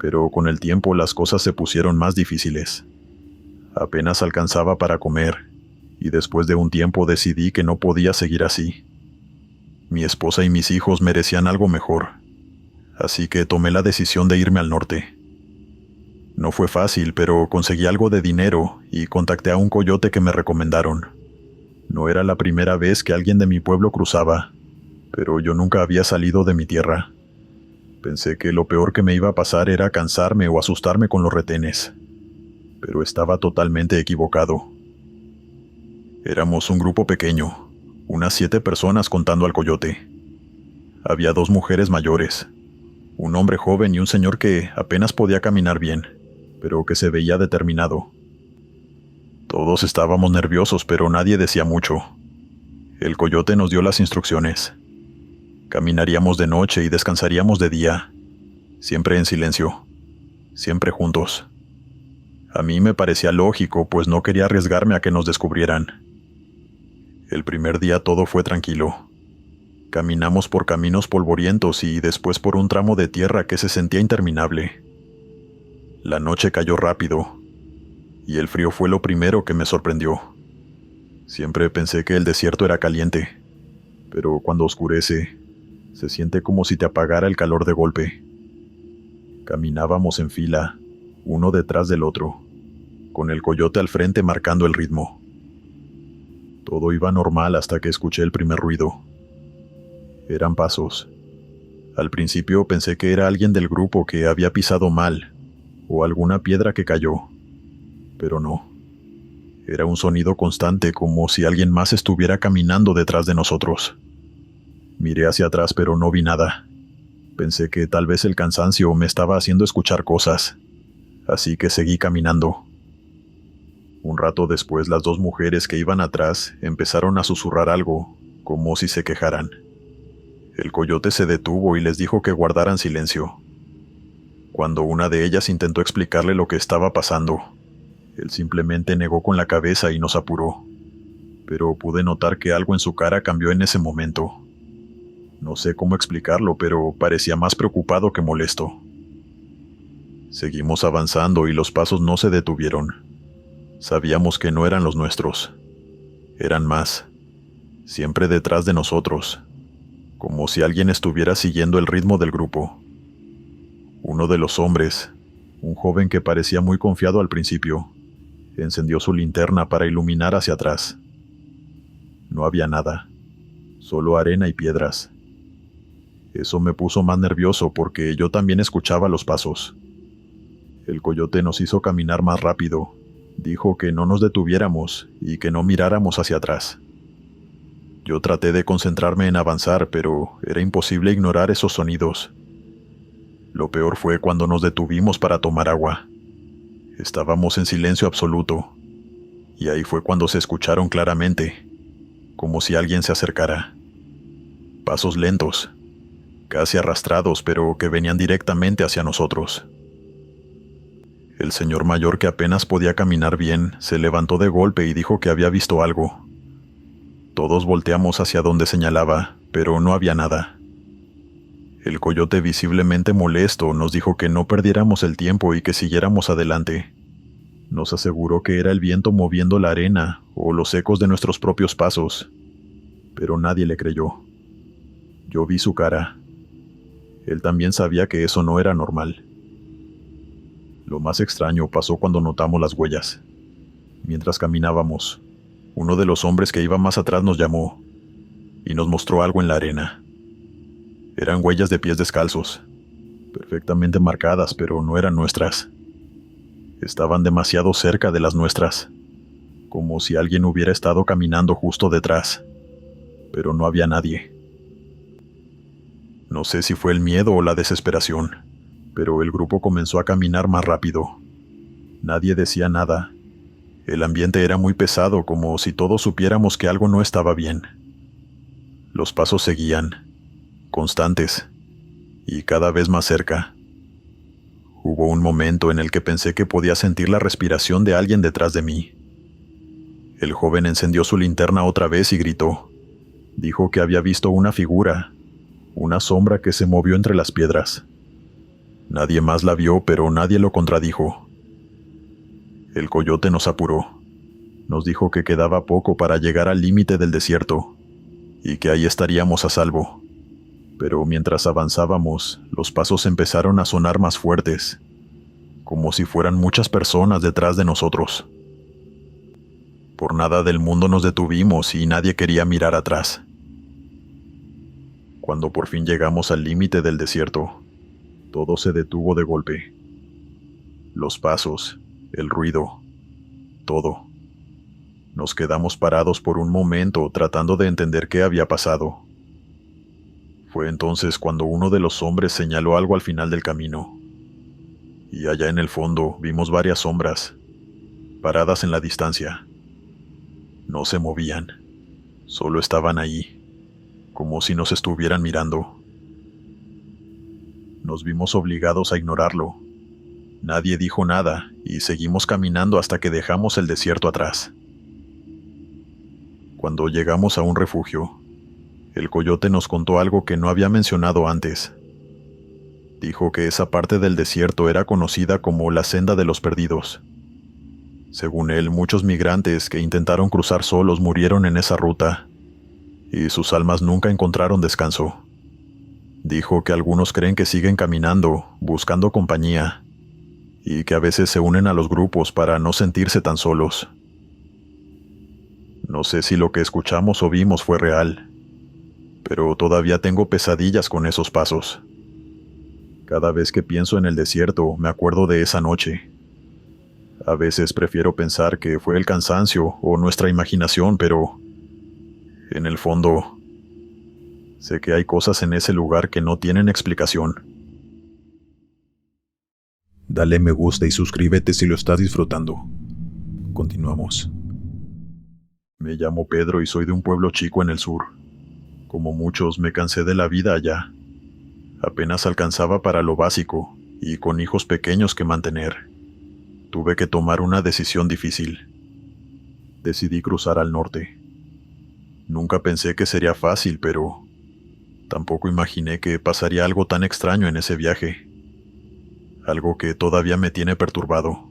pero con el tiempo las cosas se pusieron más difíciles. Apenas alcanzaba para comer, y después de un tiempo decidí que no podía seguir así. Mi esposa y mis hijos merecían algo mejor, así que tomé la decisión de irme al norte. No fue fácil, pero conseguí algo de dinero y contacté a un coyote que me recomendaron. No era la primera vez que alguien de mi pueblo cruzaba, pero yo nunca había salido de mi tierra. Pensé que lo peor que me iba a pasar era cansarme o asustarme con los retenes, pero estaba totalmente equivocado. Éramos un grupo pequeño, unas 7 personas contando al coyote. Había 2 mujeres mayores, un hombre joven y un señor que apenas podía caminar bien, pero que se veía determinado. Todos estábamos nerviosos, pero nadie decía mucho. El coyote nos dio las instrucciones. Caminaríamos de noche y descansaríamos de día, siempre en silencio, siempre juntos. A mí me parecía lógico, pues no quería arriesgarme a que nos descubrieran. El primer día todo fue tranquilo. Caminamos por caminos polvorientos y después por un tramo de tierra que se sentía interminable. La noche cayó rápido, y el frío fue lo primero que me sorprendió. Siempre pensé que el desierto era caliente, pero cuando oscurece, se siente como si te apagara el calor de golpe. Caminábamos en fila, uno detrás del otro, con el coyote al frente marcando el ritmo. Todo iba normal hasta que escuché el primer ruido. Eran pasos. Al principio pensé que era alguien del grupo que había pisado mal, o alguna piedra que cayó, pero no. Era un sonido constante, como si alguien más estuviera caminando detrás de nosotros. Miré hacia atrás, pero no vi nada. Pensé que tal vez el cansancio me estaba haciendo escuchar cosas, así que seguí caminando. Un rato después, las 2 mujeres que iban atrás empezaron a susurrar algo, como si se quejaran. El coyote se detuvo y les dijo que guardaran silencio. Cuando una de ellas intentó explicarle lo que estaba pasando, él simplemente negó con la cabeza y nos apuró. Pero pude notar que algo en su cara cambió en ese momento. No sé cómo explicarlo, pero parecía más preocupado que molesto. Seguimos avanzando y los pasos no se detuvieron. Sabíamos que no eran los nuestros. Eran más, siempre detrás de nosotros, como si alguien estuviera siguiendo el ritmo del grupo. Uno de los hombres, un joven que parecía muy confiado al principio, encendió su linterna para iluminar hacia atrás. No había nada, solo arena y piedras. Eso me puso más nervioso porque yo también escuchaba los pasos. El coyote nos hizo caminar más rápido. Dijo que no nos detuviéramos y que no miráramos hacia atrás. Yo traté de concentrarme en avanzar, pero era imposible ignorar esos sonidos. Lo peor fue cuando nos detuvimos para tomar agua. Estábamos en silencio absoluto, y ahí fue cuando se escucharon claramente, como si alguien se acercara. Pasos lentos, casi arrastrados, pero que venían directamente hacia nosotros. El señor mayor, que apenas podía caminar bien, se levantó de golpe y dijo que había visto algo. Todos volteamos hacia donde señalaba, pero no había nada. El coyote, visiblemente molesto, nos dijo que no perdiéramos el tiempo y que siguiéramos adelante. Nos aseguró que era el viento moviendo la arena o los ecos de nuestros propios pasos, pero nadie le creyó. Yo vi su cara. Él también sabía que eso no era normal. Lo más extraño pasó cuando notamos las huellas. Mientras caminábamos, uno de los hombres que iba más atrás nos llamó y nos mostró algo en la arena. Eran huellas de pies descalzos, perfectamente marcadas, pero no eran nuestras. Estaban demasiado cerca de las nuestras, como si alguien hubiera estado caminando justo detrás, pero no había nadie. No sé si fue el miedo o la desesperación, pero el grupo comenzó a caminar más rápido. Nadie decía nada. El ambiente era muy pesado, como si todos supiéramos que algo no estaba bien. Los pasos seguían, constantes, y cada vez más cerca. Hubo un momento en el que pensé que podía sentir la respiración de alguien detrás de mí. El joven encendió su linterna otra vez y gritó. Dijo que había visto una figura, una sombra que se movió entre las piedras. Nadie más la vio, pero nadie lo contradijo. El coyote nos apuró. Nos dijo que quedaba poco para llegar al límite del desierto, y que ahí estaríamos a salvo. Pero mientras avanzábamos, los pasos empezaron a sonar más fuertes, como si fueran muchas personas detrás de nosotros. Por nada del mundo nos detuvimos y nadie quería mirar atrás. Cuando por fin llegamos al límite del desierto, todo se detuvo de golpe. Los pasos, el ruido, todo. Nos quedamos parados por un momento tratando de entender qué había pasado. Fue entonces cuando uno de los hombres señaló algo al final del camino. Y allá en el fondo vimos varias sombras, paradas en la distancia. No se movían, solo estaban ahí, como si nos estuvieran mirando. Nos vimos obligados a ignorarlo. Nadie dijo nada y seguimos caminando hasta que dejamos el desierto atrás. Cuando llegamos a un refugio, el coyote nos contó algo que no había mencionado antes. Dijo que esa parte del desierto era conocida como la Senda de los Perdidos. Según él, muchos migrantes que intentaron cruzar solos murieron en esa ruta, y sus almas nunca encontraron descanso. Dijo que algunos creen que siguen caminando, buscando compañía, y que a veces se unen a los grupos para no sentirse tan solos. No sé si lo que escuchamos o vimos fue real, pero todavía tengo pesadillas con esos pasos. Cada vez que pienso en el desierto, me acuerdo de esa noche. A veces prefiero pensar que fue el cansancio o nuestra imaginación, pero en el fondo, sé que hay cosas en ese lugar que no tienen explicación. Dale me gusta y suscríbete si lo estás disfrutando. Continuamos. Me llamo Pedro y soy de un pueblo chico en el sur. Como muchos, me cansé de la vida allá. Apenas alcanzaba para lo básico, y con hijos pequeños que mantener. Tuve que tomar una decisión difícil. Decidí cruzar al norte. Nunca pensé que sería fácil, pero tampoco imaginé que pasaría algo tan extraño en ese viaje. Algo que todavía me tiene perturbado.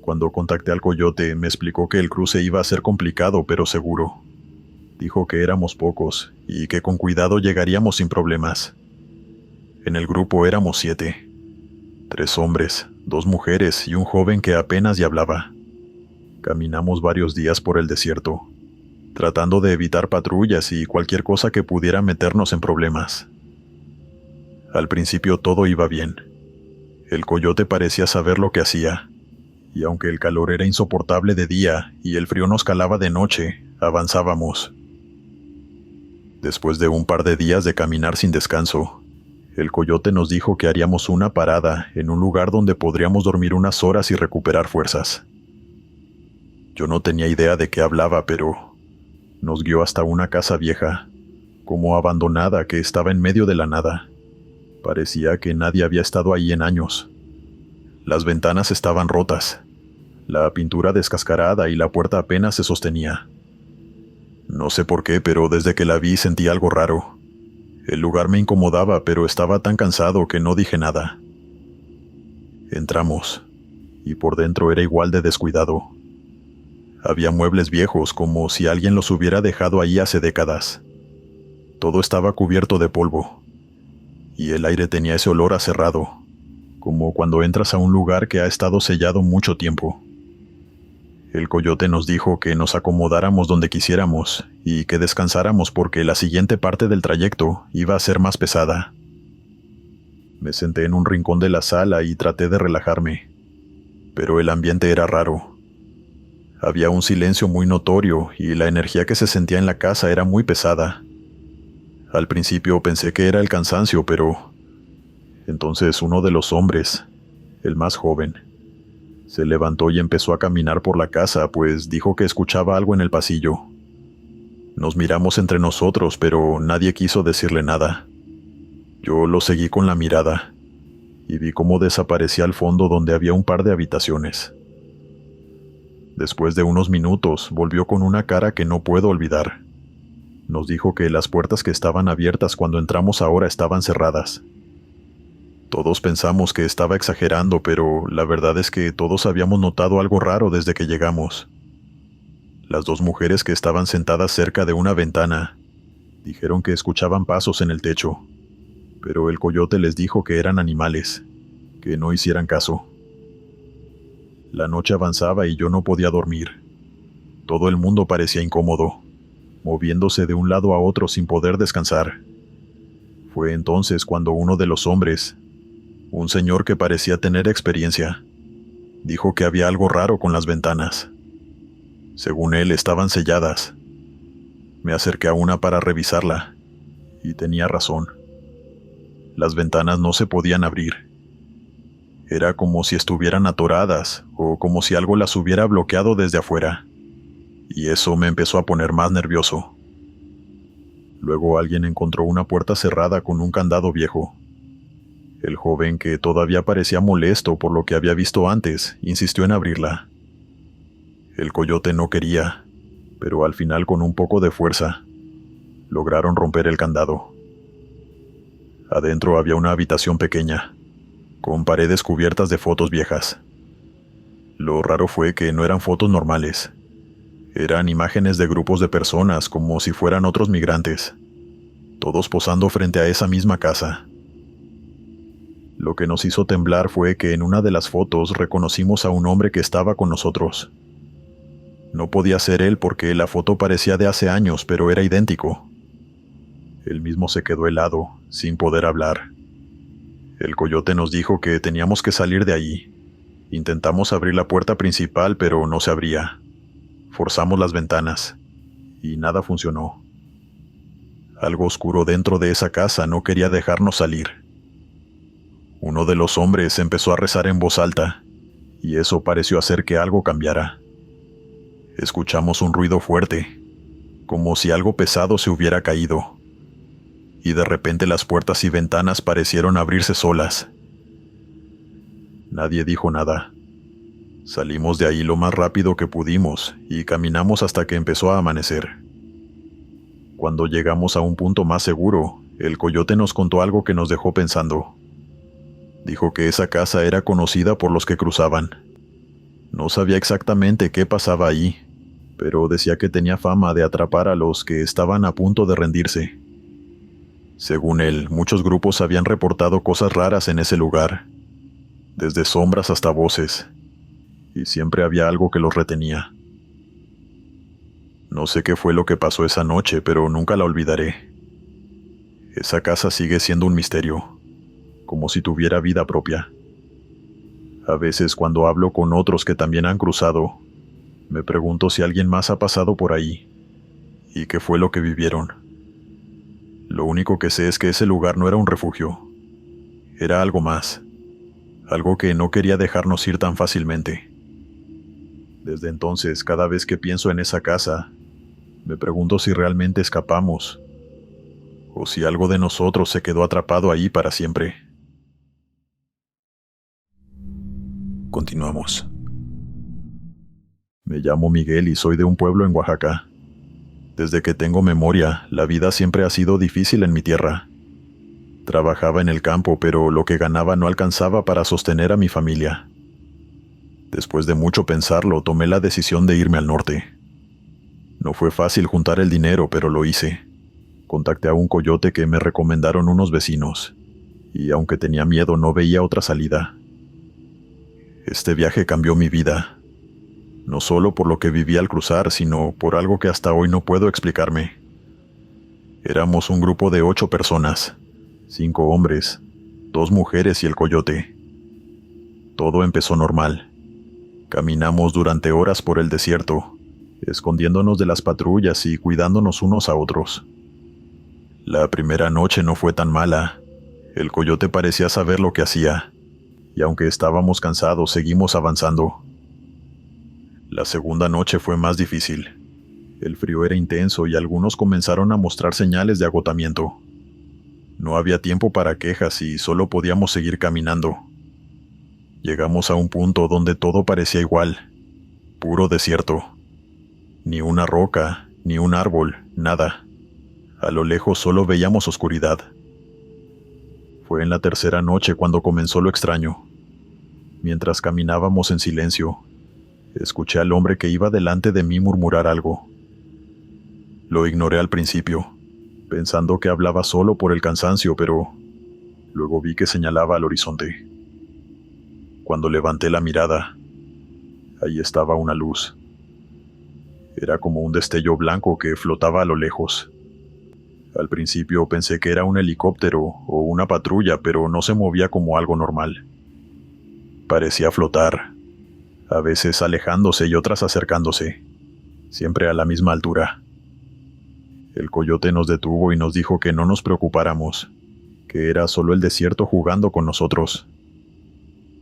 Cuando contacté al coyote, me explicó que el cruce iba a ser complicado, pero seguro. Dijo que éramos pocos y que con cuidado llegaríamos sin problemas. En el grupo éramos 7. 3 hombres, 2 mujeres y un joven que apenas ya hablaba. Caminamos varios días por el desierto, tratando de evitar patrullas y cualquier cosa que pudiera meternos en problemas. Al principio todo iba bien. El coyote parecía saber lo que hacía, y aunque el calor era insoportable de día y el frío nos calaba de noche, avanzábamos. Después de un par de días de caminar sin descanso, el coyote nos dijo que haríamos una parada en un lugar donde podríamos dormir unas horas y recuperar fuerzas. Yo no tenía idea de qué hablaba, pero nos guió hasta una casa vieja, como abandonada, que estaba en medio de la nada. Parecía que nadie había estado ahí en años. Las ventanas estaban rotas, la pintura descascarada y la puerta apenas se sostenía. No sé por qué, pero desde que la vi sentí algo raro. El lugar me incomodaba, pero estaba tan cansado que no dije nada. Entramos, y por dentro era igual de descuidado. Había muebles viejos, como si alguien los hubiera dejado ahí hace décadas. Todo estaba cubierto de polvo, y el aire tenía ese olor a cerrado, como cuando entras a un lugar que ha estado sellado mucho tiempo. El coyote nos dijo que nos acomodáramos donde quisiéramos y que descansáramos porque la siguiente parte del trayecto iba a ser más pesada. Me senté en un rincón de la sala y traté de relajarme, pero el ambiente era raro. Había un silencio muy notorio y la energía que se sentía en la casa era muy pesada. Al principio pensé que era el cansancio, pero entonces uno de los hombres, el más joven, se levantó y empezó a caminar por la casa, pues dijo que escuchaba algo en el pasillo. Nos miramos entre nosotros, pero nadie quiso decirle nada. Yo lo seguí con la mirada, y vi cómo desaparecía al fondo donde había un par de habitaciones. Después de unos minutos, volvió con una cara que no puedo olvidar. Nos dijo que las puertas que estaban abiertas cuando entramos ahora estaban cerradas. Todos pensamos que estaba exagerando, pero la verdad es que todos habíamos notado algo raro desde que llegamos. Las dos mujeres que estaban sentadas cerca de una ventana dijeron que escuchaban pasos en el techo, pero el coyote les dijo que eran animales, que no hicieran caso. La noche avanzaba y yo no podía dormir. Todo el mundo parecía incómodo, moviéndose de un lado a otro sin poder descansar. Fue entonces cuando uno de los hombres, un señor que parecía tener experiencia, dijo que había algo raro con las ventanas. Según él, estaban selladas. Me acerqué a una para revisarla, y tenía razón. Las ventanas no se podían abrir. Era como si estuvieran atoradas, o como si algo las hubiera bloqueado desde afuera, y eso me empezó a poner más nervioso. Luego alguien encontró una puerta cerrada con un candado viejo. El joven, que todavía parecía molesto por lo que había visto antes, insistió en abrirla. El coyote no quería, pero al final, con un poco de fuerza, lograron romper el candado. Adentro había una habitación pequeña, con paredes cubiertas de fotos viejas. Lo raro fue que no eran fotos normales. Eran imágenes de grupos de personas, como si fueran otros migrantes, todos posando frente a esa misma casa. Lo que nos hizo temblar fue que en una de las fotos reconocimos a un hombre que estaba con nosotros. No podía ser él porque la foto parecía de hace años, pero era idéntico. Él mismo se quedó helado, sin poder hablar. El coyote nos dijo que teníamos que salir de allí. Intentamos abrir la puerta principal, pero no se abría. Forzamos las ventanas, y nada funcionó. Algo oscuro dentro de esa casa no quería dejarnos salir. Uno de los hombres empezó a rezar en voz alta, y eso pareció hacer que algo cambiara. Escuchamos un ruido fuerte, como si algo pesado se hubiera caído, y de repente las puertas y ventanas parecieron abrirse solas. Nadie dijo nada. Salimos de ahí lo más rápido que pudimos y caminamos hasta que empezó a amanecer. Cuando llegamos a un punto más seguro, el coyote nos contó algo que nos dejó pensando. Dijo que esa casa era conocida por los que cruzaban. No sabía exactamente qué pasaba ahí, pero decía que tenía fama de atrapar a los que estaban a punto de rendirse. Según él, muchos grupos habían reportado cosas raras en ese lugar, desde sombras hasta voces, y siempre había algo que los retenía. No sé qué fue lo que pasó esa noche, pero nunca la olvidaré. Esa casa sigue siendo un misterio, como si tuviera vida propia. A veces, cuando hablo con otros que también han cruzado, me pregunto si alguien más ha pasado por ahí, y qué fue lo que vivieron. Lo único que sé es que ese lugar no era un refugio. Era algo más, algo que no quería dejarnos ir tan fácilmente. Desde entonces, cada vez que pienso en esa casa, me pregunto si realmente escapamos, o si algo de nosotros se quedó atrapado ahí para siempre. Continuamos. Me llamo Miguel y soy de un pueblo en Oaxaca. Desde que tengo memoria, la vida siempre ha sido difícil en mi tierra. Trabajaba en el campo, pero lo que ganaba no alcanzaba para sostener a mi familia. Después de mucho pensarlo, tomé la decisión de irme al norte. No fue fácil juntar el dinero, pero lo hice. Contacté a un coyote que me recomendaron unos vecinos, y aunque tenía miedo, no veía otra salida. Este viaje cambió mi vida, no solo por lo que viví al cruzar, sino por algo que hasta hoy no puedo explicarme. Éramos un grupo de 8 personas, 5 hombres, 2 mujeres y el coyote. Todo empezó normal. Caminamos durante horas por el desierto, escondiéndonos de las patrullas y cuidándonos unos a otros. La primera noche no fue tan mala. El coyote parecía saber lo que hacía, y aunque estábamos cansados, seguimos avanzando. La segunda noche fue más difícil. El frío era intenso y algunos comenzaron a mostrar señales de agotamiento. No había tiempo para quejas y solo podíamos seguir caminando. Llegamos a un punto donde todo parecía igual, puro desierto. Ni una roca, ni un árbol, nada. A lo lejos solo veíamos oscuridad. Fue en la tercera noche cuando comenzó lo extraño. Mientras caminábamos en silencio, escuché al hombre que iba delante de mí murmurar algo. Lo ignoré al principio, pensando que hablaba solo por el cansancio, pero luego vi que señalaba al horizonte. Cuando levanté la mirada, ahí estaba una luz. Era como un destello blanco que flotaba a lo lejos. Al principio pensé que era un helicóptero o una patrulla, pero no se movía como algo normal. Parecía flotar, a veces alejándose y otras acercándose, siempre a la misma altura. El coyote nos detuvo y nos dijo que no nos preocupáramos, que era solo el desierto jugando con nosotros.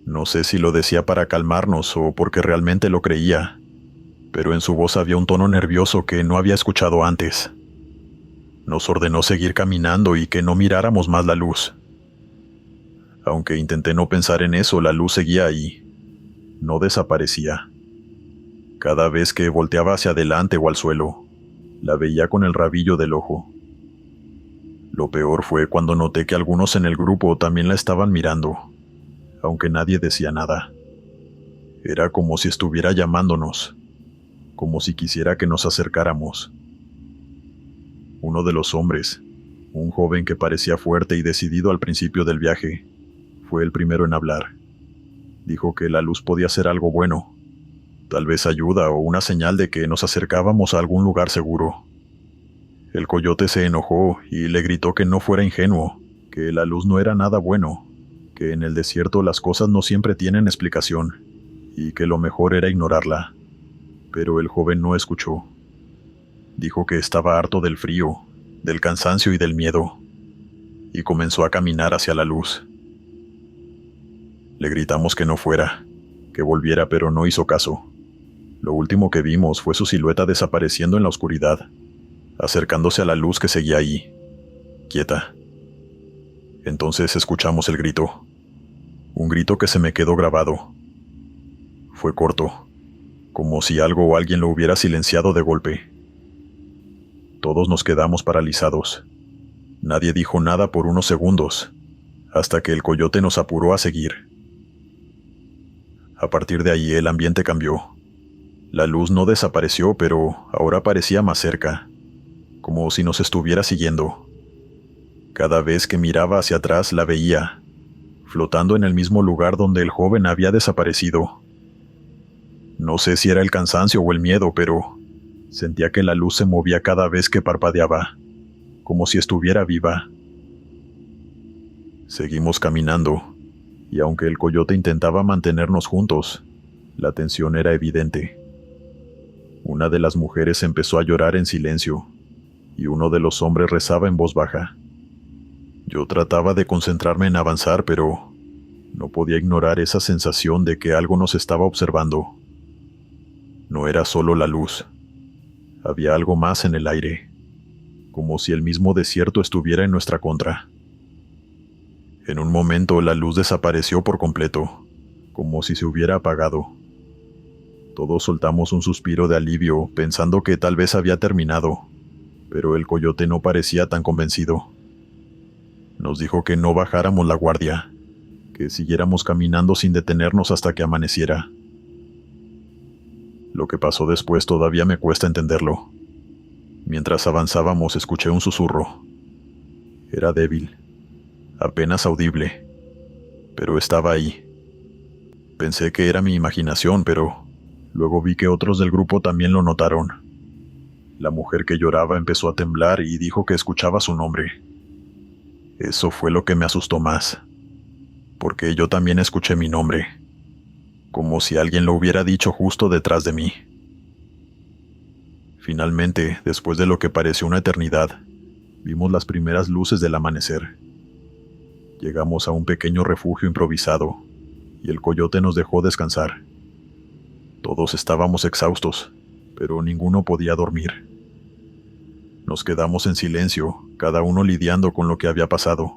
No sé si lo decía para calmarnos o porque realmente lo creía, pero en su voz había un tono nervioso que no había escuchado antes. Nos ordenó seguir caminando y que no miráramos más la luz. Aunque intenté no pensar en eso, la luz seguía ahí. No desaparecía. Cada vez que volteaba hacia adelante o al suelo, la veía con el rabillo del ojo. Lo peor fue cuando noté que algunos en el grupo también la estaban mirando, aunque nadie decía nada. Era como si estuviera llamándonos, como si quisiera que nos acercáramos. Uno de los hombres, un joven que parecía fuerte y decidido al principio del viaje, fue el primero en hablar. Dijo que la luz podía ser algo bueno, tal vez ayuda o una señal de que nos acercábamos a algún lugar seguro. El coyote se enojó y le gritó que no fuera ingenuo, que la luz no era nada bueno, que en el desierto las cosas no siempre tienen explicación, y que lo mejor era ignorarla. Pero el joven no escuchó. Dijo que estaba harto del frío, del cansancio y del miedo, y comenzó a caminar hacia la luz. Le gritamos que no fuera, que volviera, pero no hizo caso. Lo último que vimos fue su silueta desapareciendo en la oscuridad, acercándose a la luz que seguía ahí, quieta. Entonces escuchamos el grito, un grito que se me quedó grabado. Fue corto, como si algo o alguien lo hubiera silenciado de golpe. Todos nos quedamos paralizados. Nadie dijo nada por unos segundos, hasta que el coyote nos apuró a seguir. A partir de ahí el ambiente cambió. La luz no desapareció, pero ahora parecía más cerca, como si nos estuviera siguiendo. Cada vez que miraba hacia atrás la veía, flotando en el mismo lugar donde el joven había desaparecido. No sé si era el cansancio o el miedo, pero sentía que la luz se movía cada vez que parpadeaba, como si estuviera viva. Seguimos caminando, y aunque el coyote intentaba mantenernos juntos, la tensión era evidente. Una de las mujeres empezó a llorar en silencio, y uno de los hombres rezaba en voz baja. Yo trataba de concentrarme en avanzar, pero no podía ignorar esa sensación de que algo nos estaba observando. No era solo la luz. Había algo más en el aire, como si el mismo desierto estuviera en nuestra contra. En un momento la luz desapareció por completo, como si se hubiera apagado. Todos soltamos un suspiro de alivio, pensando que tal vez había terminado, pero el coyote no parecía tan convencido. Nos dijo que no bajáramos la guardia, que siguiéramos caminando sin detenernos hasta que amaneciera. Lo que pasó después todavía me cuesta entenderlo. Mientras avanzábamos escuché un susurro. Era débil, apenas audible, pero estaba ahí. Pensé que era mi imaginación, pero luego vi que otros del grupo también lo notaron. La mujer que lloraba empezó a temblar y dijo que escuchaba su nombre. Eso fue lo que me asustó más, porque yo también escuché mi nombre, como si alguien lo hubiera dicho justo detrás de mí. Finalmente, después de lo que pareció una eternidad, vimos las primeras luces del amanecer. Llegamos a un pequeño refugio improvisado, y el coyote nos dejó descansar. Todos estábamos exhaustos, pero ninguno podía dormir. Nos quedamos en silencio, cada uno lidiando con lo que había pasado.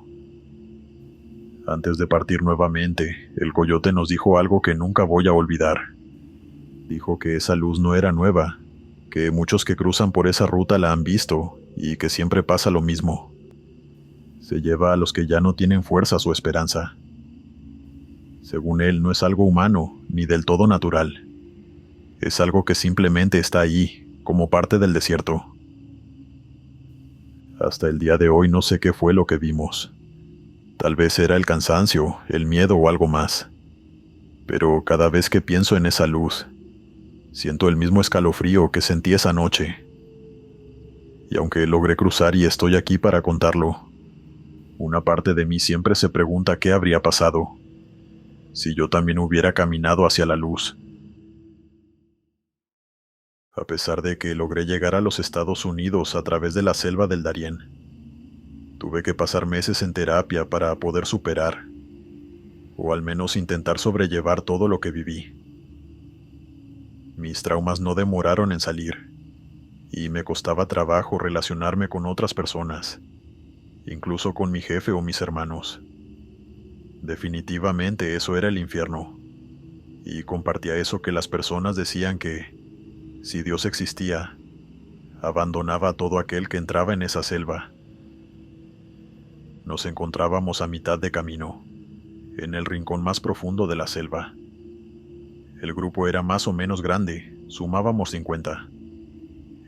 Antes de partir nuevamente, el coyote nos dijo algo que nunca voy a olvidar. Dijo que esa luz no era nueva, que muchos que cruzan por esa ruta la han visto y que siempre pasa lo mismo. Se lleva a los que ya no tienen fuerzas o esperanza. Según él, no es algo humano ni del todo natural. Es algo que simplemente está ahí, como parte del desierto. Hasta el día de hoy no sé qué fue lo que vimos. Tal vez era el cansancio, el miedo o algo más. Pero cada vez que pienso en esa luz, siento el mismo escalofrío que sentí esa noche. Y aunque logré cruzar y estoy aquí para contarlo, una parte de mí siempre se pregunta qué habría pasado si yo también hubiera caminado hacia la luz. A pesar de que logré llegar a los Estados Unidos a través de la selva del Darién, tuve que pasar meses en terapia para poder superar, o al menos intentar sobrellevar todo lo que viví. Mis traumas no demoraron en salir, y me costaba trabajo relacionarme con otras personas, incluso con mi jefe o mis hermanos. Definitivamente eso era el infierno, y compartía eso que las personas decían que, si Dios existía, abandonaba a todo aquel que entraba en esa selva. Nos encontrábamos a mitad de camino, en el rincón más profundo de la selva. El grupo era más o menos grande, sumábamos 50.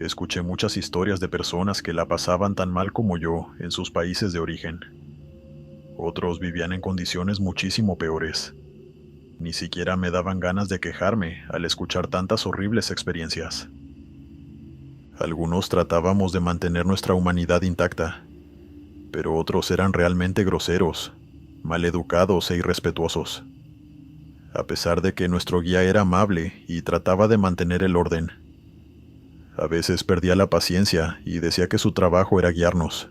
Escuché muchas historias de personas que la pasaban tan mal como yo en sus países de origen. Otros vivían en condiciones muchísimo peores. Ni siquiera me daban ganas de quejarme al escuchar tantas horribles experiencias. Algunos tratábamos de mantener nuestra humanidad intacta, pero otros eran realmente groseros, maleducados e irrespetuosos. A pesar de que nuestro guía era amable y trataba de mantener el orden, a veces perdía la paciencia y decía que su trabajo era guiarnos,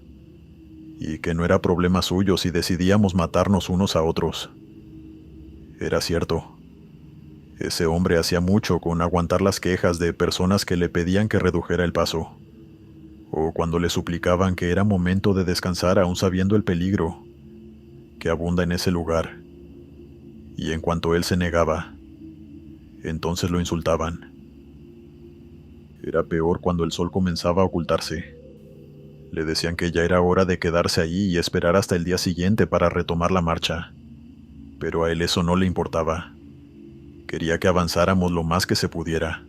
y que no era problema suyo si decidíamos matarnos unos a otros. Era cierto. Ese hombre hacía mucho con aguantar las quejas de personas que le pedían que redujera el paso, o cuando le suplicaban que era momento de descansar aún sabiendo el peligro que abunda en ese lugar. Y en cuanto él se negaba, entonces lo insultaban. Era peor cuando el sol comenzaba a ocultarse. Le decían que ya era hora de quedarse allí y esperar hasta el día siguiente para retomar la marcha. Pero a él eso no le importaba. Quería que avanzáramos lo más que se pudiera.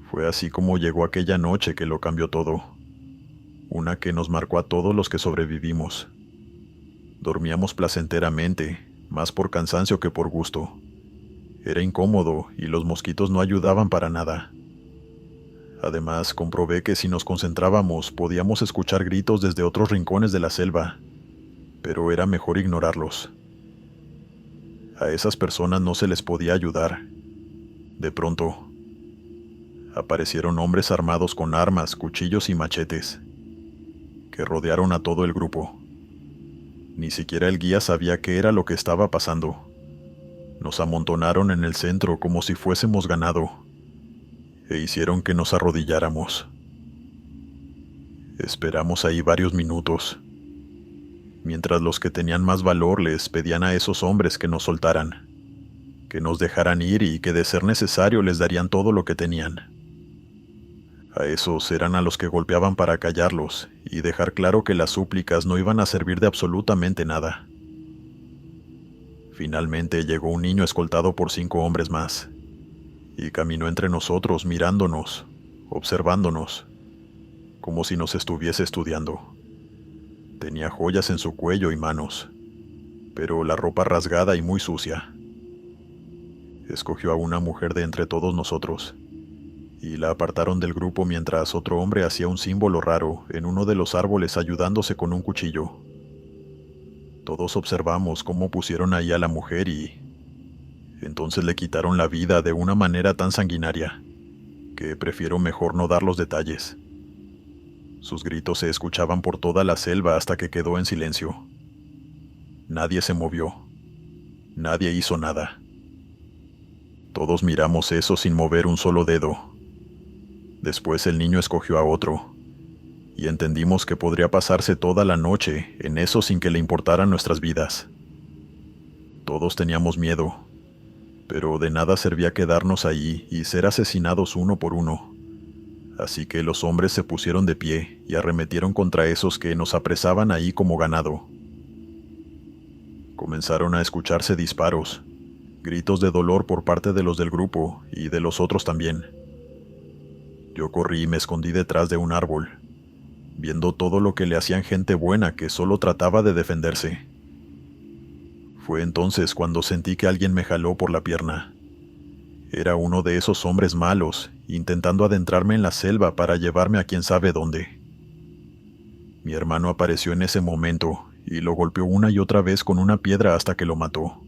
Fue así como llegó aquella noche que lo cambió todo. Una que nos marcó a todos los que sobrevivimos. Dormíamos placenteramente, más por cansancio que por gusto. Era incómodo y los mosquitos no ayudaban para nada. Además, comprobé que si nos concentrábamos podíamos escuchar gritos desde otros rincones de la selva, pero era mejor ignorarlos. A esas personas no se les podía ayudar. De pronto, aparecieron hombres armados con armas, cuchillos y machetes, que rodearon a todo el grupo. Ni siquiera el guía sabía qué era lo que estaba pasando. Nos amontonaron en el centro como si fuésemos ganado, e hicieron que nos arrodilláramos. Esperamos ahí varios minutos, mientras los que tenían más valor les pedían a esos hombres que nos soltaran, que nos dejaran ir y que de ser necesario les darían todo lo que tenían. A esos eran a los que golpeaban para callarlos y dejar claro que las súplicas no iban a servir de absolutamente nada. Finalmente llegó un niño escoltado por 5 hombres más, y caminó entre nosotros mirándonos, observándonos, como si nos estuviese estudiando. Tenía joyas en su cuello y manos, pero la ropa rasgada y muy sucia. Escogió a una mujer de entre todos nosotros, y la apartaron del grupo mientras otro hombre hacía un símbolo raro en uno de los árboles ayudándose con un cuchillo. Todos observamos cómo pusieron ahí a la mujer y entonces le quitaron la vida de una manera tan sanguinaria que prefiero mejor no dar los detalles. Sus gritos se escuchaban por toda la selva hasta que quedó en silencio. Nadie se movió. Nadie hizo nada. Todos miramos eso sin mover un solo dedo. Después el niño escogió a otro, y entendimos que podría pasarse toda la noche en eso sin que le importaran nuestras vidas. Todos teníamos miedo, pero de nada servía quedarnos ahí y ser asesinados uno por uno. Así que los hombres se pusieron de pie y arremetieron contra esos que nos apresaban ahí como ganado. Comenzaron a escucharse disparos, gritos de dolor por parte de los del grupo y de los otros también. Yo corrí y me escondí detrás de un árbol, viendo todo lo que le hacían gente buena que solo trataba de defenderse. Fue entonces cuando sentí que alguien me jaló por la pierna. Era uno de esos hombres malos, intentando adentrarme en la selva para llevarme a quién sabe dónde. Mi hermano apareció en ese momento y lo golpeó una y otra vez con una piedra hasta que lo mató.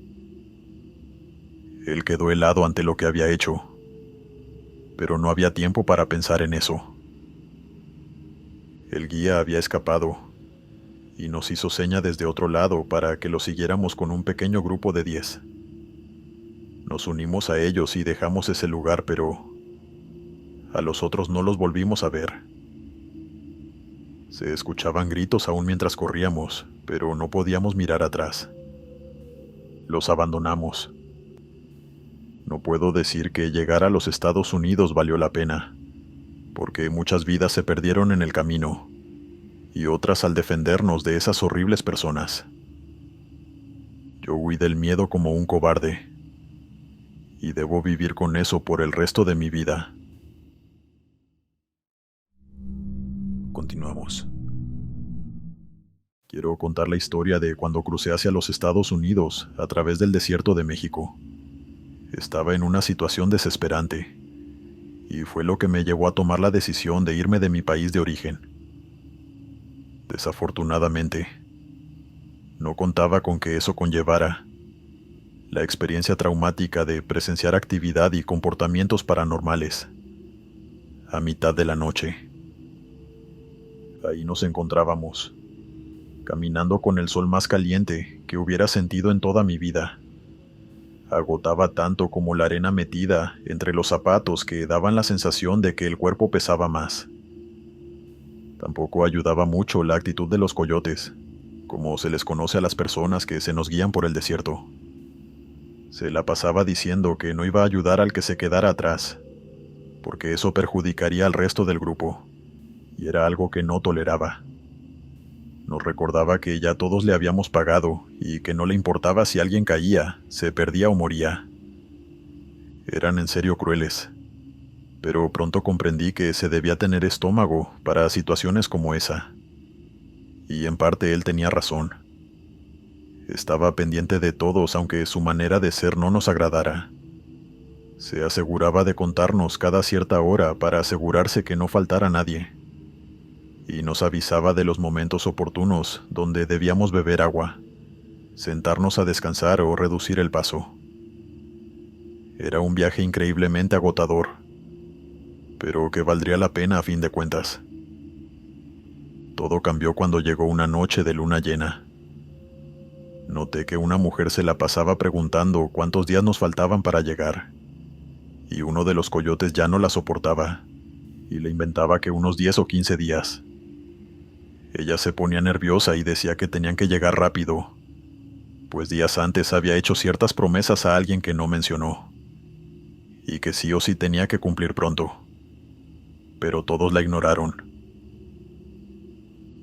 Él quedó helado ante lo que había hecho, pero no había tiempo para pensar en eso. El guía había escapado y nos hizo seña desde otro lado para que lo siguiéramos con un pequeño grupo de 10. Nos unimos a ellos y dejamos ese lugar, pero a los otros no los volvimos a ver. Se escuchaban gritos aún mientras corríamos, pero no podíamos mirar atrás. Los abandonamos. No puedo decir que llegar a los Estados Unidos valió la pena, porque muchas vidas se perdieron en el camino, y otras al defendernos de esas horribles personas. Yo huí del miedo como un cobarde, y debo vivir con eso por el resto de mi vida. Continuamos. Quiero contar la historia de cuando crucé hacia los Estados Unidos a través del desierto de México. Estaba en una situación desesperante, y fue lo que me llevó a tomar la decisión de irme de mi país de origen. Desafortunadamente, no contaba con que eso conllevara la experiencia traumática de presenciar actividad y comportamientos paranormales a mitad de la noche. Ahí nos encontrábamos, caminando con el sol más caliente que hubiera sentido en toda mi vida. Agotaba tanto como la arena metida entre los zapatos que daban la sensación de que el cuerpo pesaba más. Tampoco ayudaba mucho la actitud de los coyotes, como se les conoce a las personas que se nos guían por el desierto. Se la pasaba diciendo que no iba a ayudar al que se quedara atrás, porque eso perjudicaría al resto del grupo, y era algo que no toleraba. Nos recordaba que ya todos le habíamos pagado y que no le importaba si alguien caía, se perdía o moría. Eran en serio crueles, pero pronto comprendí que se debía tener estómago para situaciones como esa. Y en parte él tenía razón. Estaba pendiente de todos aunque su manera de ser no nos agradara. Se aseguraba de contarnos cada cierta hora para asegurarse que no faltara nadie. Y nos avisaba de los momentos oportunos donde debíamos beber agua, sentarnos a descansar o reducir el paso. Era un viaje increíblemente agotador, pero que valdría la pena a fin de cuentas. Todo cambió cuando llegó una noche de luna llena. Noté que una mujer se la pasaba preguntando cuántos días nos faltaban para llegar, y uno de los coyotes ya no la soportaba, y le inventaba que unos 10 o 15 días. Ella se ponía nerviosa y decía que tenían que llegar rápido, pues días antes había hecho ciertas promesas a alguien que no mencionó, y que sí o sí tenía que cumplir pronto. pero todos la ignoraron.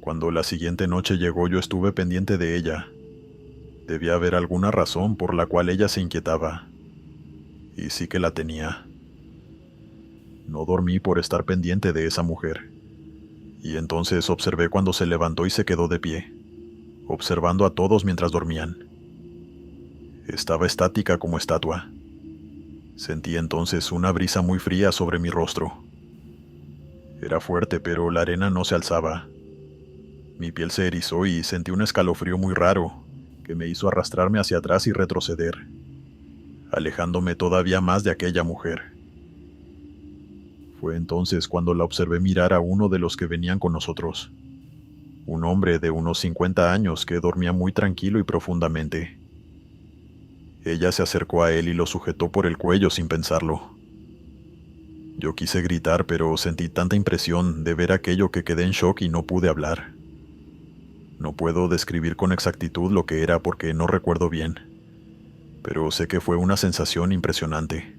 Cuando la siguiente noche llegó, yo estuve pendiente de ella. Debía haber alguna razón por la cual ella se inquietaba. Y sí que la tenía. No dormí por estar pendiente de esa mujer. Y entonces observé cuando se levantó y se quedó de pie, observando a todos mientras dormían. Estaba estática como estatua. Sentí entonces una brisa muy fría sobre mi rostro. Era fuerte, pero la arena no se alzaba. Mi piel se erizó y sentí un escalofrío muy raro, que me hizo arrastrarme hacia atrás y retroceder, alejándome todavía más de aquella mujer. Fue entonces cuando la observé mirar a uno de los que venían con nosotros, un hombre de unos 50 años que dormía muy tranquilo y profundamente. Ella se acercó a él y lo sujetó por el cuello sin pensarlo. Yo quise gritar, pero sentí tanta impresión de ver aquello que quedé en shock y no pude hablar. No puedo describir con exactitud lo que era porque no recuerdo bien, pero sé que fue una sensación impresionante.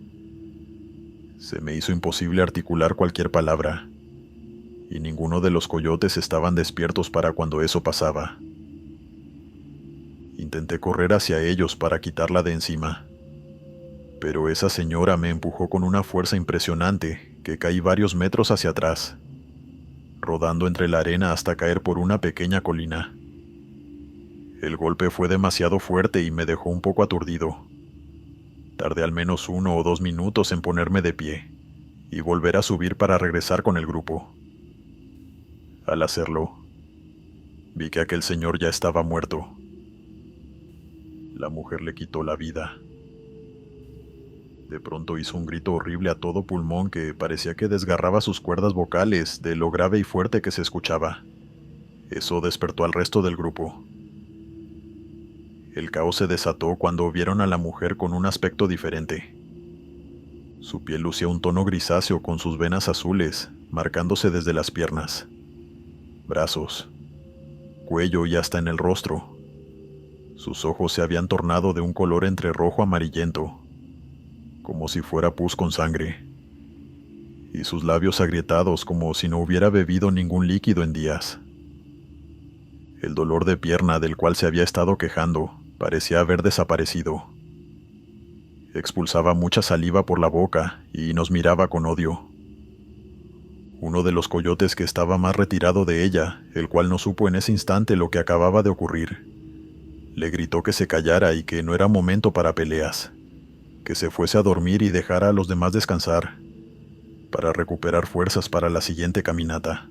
Se me hizo imposible articular cualquier palabra, y ninguno de los coyotes estaban despiertos para cuando eso pasaba. Intenté correr hacia ellos para quitarla de encima, pero esa señora me empujó con una fuerza impresionante que caí varios metros hacia atrás, rodando entre la arena hasta caer por una pequeña colina. El golpe fue demasiado fuerte y me dejó un poco aturdido. Tardé al menos 1 o 2 minutos en ponerme de pie y volver a subir para regresar con el grupo. Al hacerlo, vi que aquel señor ya estaba muerto. La mujer le quitó la vida. De pronto hizo un grito horrible a todo pulmón que parecía que desgarraba sus cuerdas vocales de lo grave y fuerte que se escuchaba. Eso despertó al resto del grupo. El caos se desató cuando vieron a la mujer con un aspecto diferente. Su piel lucía un tono grisáceo con sus venas azules, marcándose desde las piernas, brazos, cuello y hasta en el rostro. Sus ojos se habían tornado de un color entre rojo amarillento, como si fuera pus con sangre, y sus labios agrietados como si no hubiera bebido ningún líquido en días. El dolor de pierna del cual se había estado quejando parecía haber desaparecido. Expulsaba mucha saliva por la boca y nos miraba con odio. Uno de los coyotes que estaba más retirado de ella, el cual no supo en ese instante lo que acababa de ocurrir, le gritó que se callara y que no era momento para peleas, que se fuese a dormir y dejara a los demás descansar, para recuperar fuerzas para la siguiente caminata.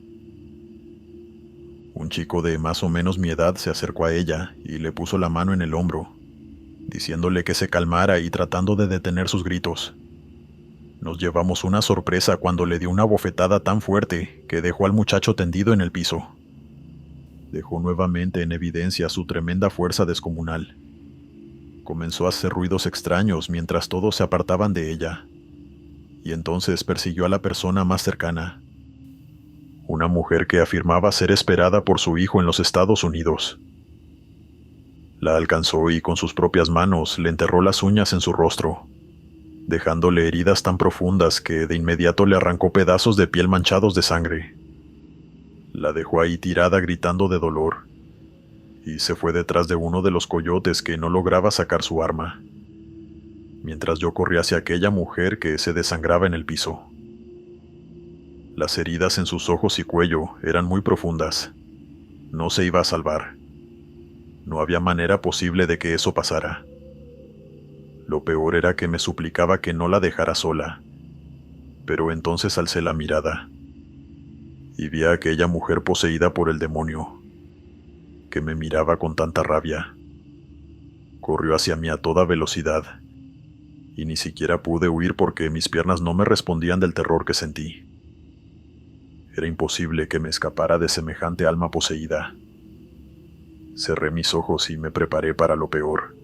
Un chico de más o menos mi edad se acercó a ella y le puso la mano en el hombro, diciéndole que se calmara y tratando de detener sus gritos. Nos llevamos una sorpresa cuando le dio una bofetada tan fuerte que dejó al muchacho tendido en el piso. Dejó nuevamente en evidencia su tremenda fuerza descomunal. Comenzó a hacer ruidos extraños mientras todos se apartaban de ella, y entonces persiguió a la persona más cercana, una mujer que afirmaba ser esperada por su hijo en los Estados Unidos. La alcanzó y con sus propias manos le enterró las uñas en su rostro, dejándole heridas tan profundas que de inmediato le arrancó pedazos de piel manchados de sangre. La dejó ahí tirada gritando de dolor, y se fue detrás de uno de los coyotes que no lograba sacar su arma, mientras yo corría hacia aquella mujer que se desangraba en el piso. Las heridas en sus ojos y cuello eran muy profundas. No se iba a salvar. No había manera posible de que eso pasara. Lo peor era que me suplicaba que no la dejara sola. Pero entonces alcé la mirada y vi a aquella mujer poseída por el demonio, que me miraba con tanta rabia. Corrió hacia mí a toda velocidad, y ni siquiera pude huir porque mis piernas no me respondían del terror que sentí. Era imposible que me escapara de semejante alma poseída. Cerré mis ojos y me preparé para lo peor.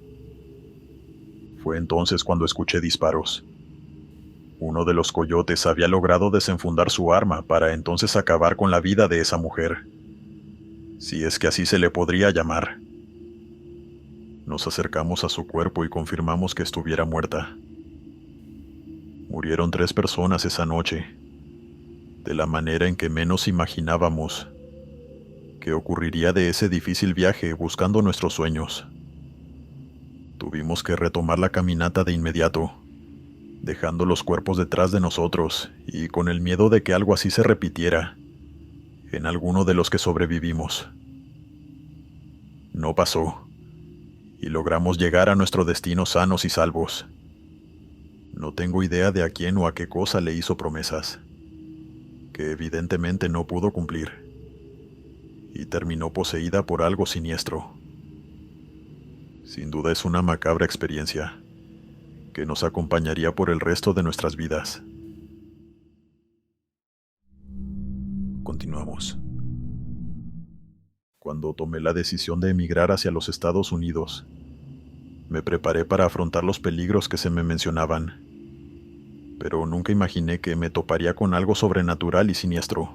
Fue entonces cuando escuché disparos. Uno de los coyotes había logrado desenfundar su arma para entonces acabar con la vida de esa mujer, si es que así se le podría llamar. Nos acercamos a su cuerpo y confirmamos que estuviera muerta. Murieron 3 personas esa noche. de la manera en que menos imaginábamos que ocurriría de ese difícil viaje buscando nuestros sueños. Tuvimos que retomar la caminata de inmediato, dejando los cuerpos detrás de nosotros y con el miedo de que algo así se repitiera en alguno de los que sobrevivimos. No pasó, y logramos llegar a nuestro destino sanos y salvos. No tengo idea de a quién o a qué cosa le hizo promesas, que evidentemente no pudo cumplir, y terminó poseída por algo siniestro. Sin duda es una macabra experiencia que nos acompañaría por el resto de nuestras vidas. Continuamos. Cuando tomé la decisión de emigrar hacia los Estados Unidos, me preparé para afrontar los peligros que se me mencionaban, pero nunca imaginé que me toparía con algo sobrenatural y siniestro.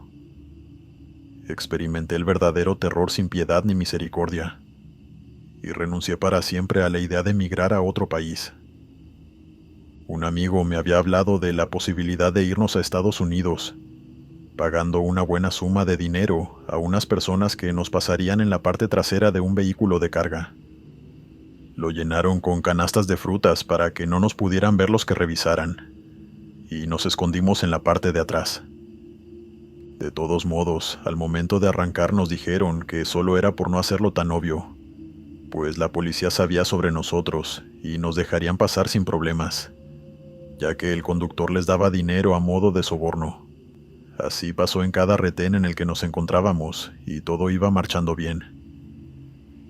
Experimenté el verdadero terror sin piedad ni misericordia, y renuncié para siempre a la idea de emigrar a otro país. Un amigo me había hablado de la posibilidad de irnos a Estados Unidos, pagando una buena suma de dinero a unas personas que nos pasarían en la parte trasera de un vehículo de carga. Lo llenaron con canastas de frutas para que no nos pudieran ver los que revisaran, y nos escondimos en la parte de atrás. De todos modos, al momento de arrancar nos dijeron que solo era por no hacerlo tan obvio, pues la policía sabía sobre nosotros y nos dejarían pasar sin problemas, ya que el conductor les daba dinero a modo de soborno. Así pasó en cada retén en el que nos encontrábamos y todo iba marchando bien.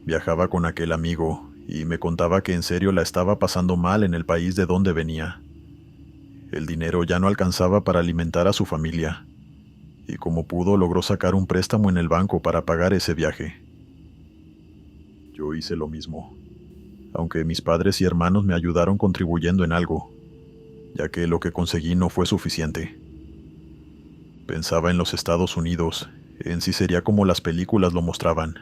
Viajaba con aquel amigo y me contaba que en serio la estaba pasando mal en el país de donde venía. El dinero ya no alcanzaba para alimentar a su familia, y como pudo logró sacar un préstamo en el banco para pagar ese viaje. Yo hice lo mismo, aunque mis padres y hermanos me ayudaron contribuyendo en algo, ya que lo que conseguí no fue suficiente. Pensaba en los Estados Unidos, en si sería como las películas lo mostraban.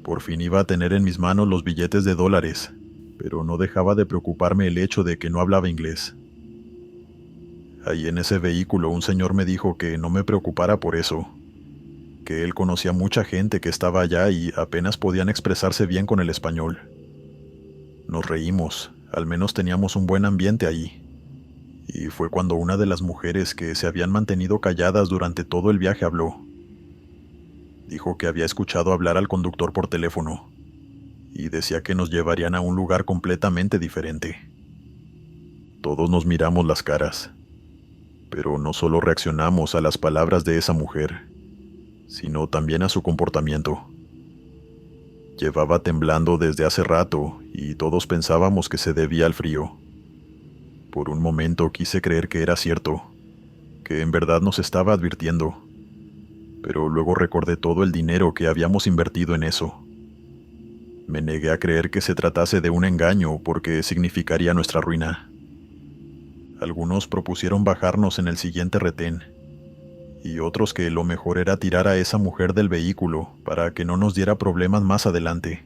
Por fin iba a tener en mis manos los billetes de dólares, pero no dejaba de preocuparme el hecho de que no hablaba inglés. Ahí en ese vehículo un señor me dijo que no me preocupara por eso, que él conocía mucha gente que estaba allá y apenas podían expresarse bien con el español. Nos reímos, al menos teníamos un buen ambiente allí. Y fue cuando una de las mujeres que se habían mantenido calladas durante todo el viaje habló. Dijo que había escuchado hablar al conductor por teléfono, y decía que nos llevarían a un lugar completamente diferente. Todos nos miramos las caras, pero no solo reaccionamos a las palabras de esa mujer, sino también a su comportamiento. Llevaba temblando desde hace rato, y todos pensábamos que se debía al frío. Por un momento quise creer que era cierto, que en verdad nos estaba advirtiendo, pero luego recordé todo el dinero que habíamos invertido en eso. Me negué a creer que se tratase de un engaño porque significaría nuestra ruina. Algunos propusieron bajarnos en el siguiente retén, y otros que lo mejor era tirar a esa mujer del vehículo para que no nos diera problemas más adelante.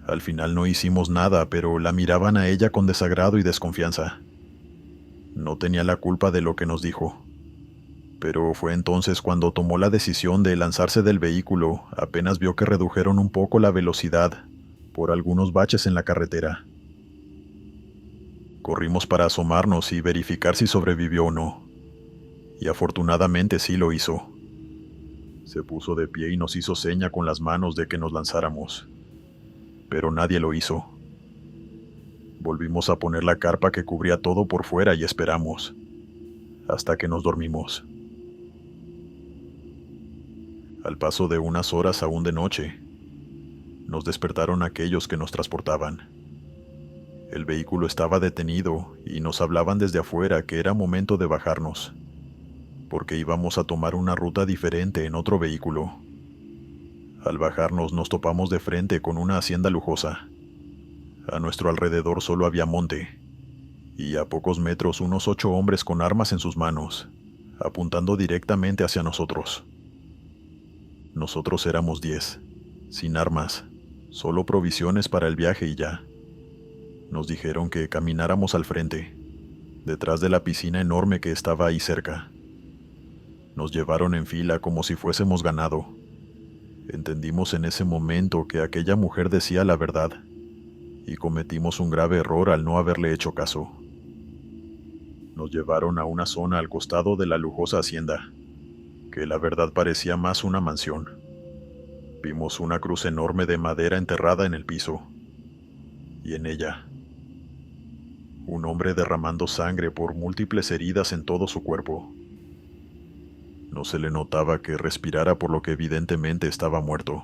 Al final no hicimos nada, pero la miraban a ella con desagrado y desconfianza. No tenía la culpa de lo que nos dijo, pero fue entonces cuando tomó la decisión de lanzarse del vehículo apenas vio que redujeron un poco la velocidad por algunos baches en la carretera. Corrimos para asomarnos y verificar si sobrevivió o no, y afortunadamente sí lo hizo. Se puso de pie y nos hizo seña con las manos de que nos lanzáramos, pero nadie lo hizo. Volvimos a poner la carpa que cubría todo por fuera y esperamos, hasta que nos dormimos. Al paso de unas horas aún de noche, nos despertaron aquellos que nos transportaban. El vehículo estaba detenido y nos hablaban desde afuera que era momento de bajarnos, porque íbamos a tomar una ruta diferente en otro vehículo. Al bajarnos nos topamos de frente con una hacienda lujosa. A nuestro alrededor solo había monte, y a pocos metros unos 8 hombres con armas en sus manos, apuntando directamente hacia nosotros. Nosotros éramos 10, sin armas, solo provisiones para el viaje y ya. Nos dijeron que camináramos al frente, detrás de la piscina enorme que estaba ahí cerca. Nos llevaron en fila como si fuésemos ganado. Entendimos en ese momento que aquella mujer decía la verdad, y cometimos un grave error al no haberle hecho caso. Nos llevaron a una zona al costado de la lujosa hacienda, que la verdad parecía más una mansión. Vimos una cruz enorme de madera enterrada en el piso, y en ella, un hombre derramando sangre por múltiples heridas en todo su cuerpo. No se le notaba que respirara, por lo que evidentemente estaba muerto.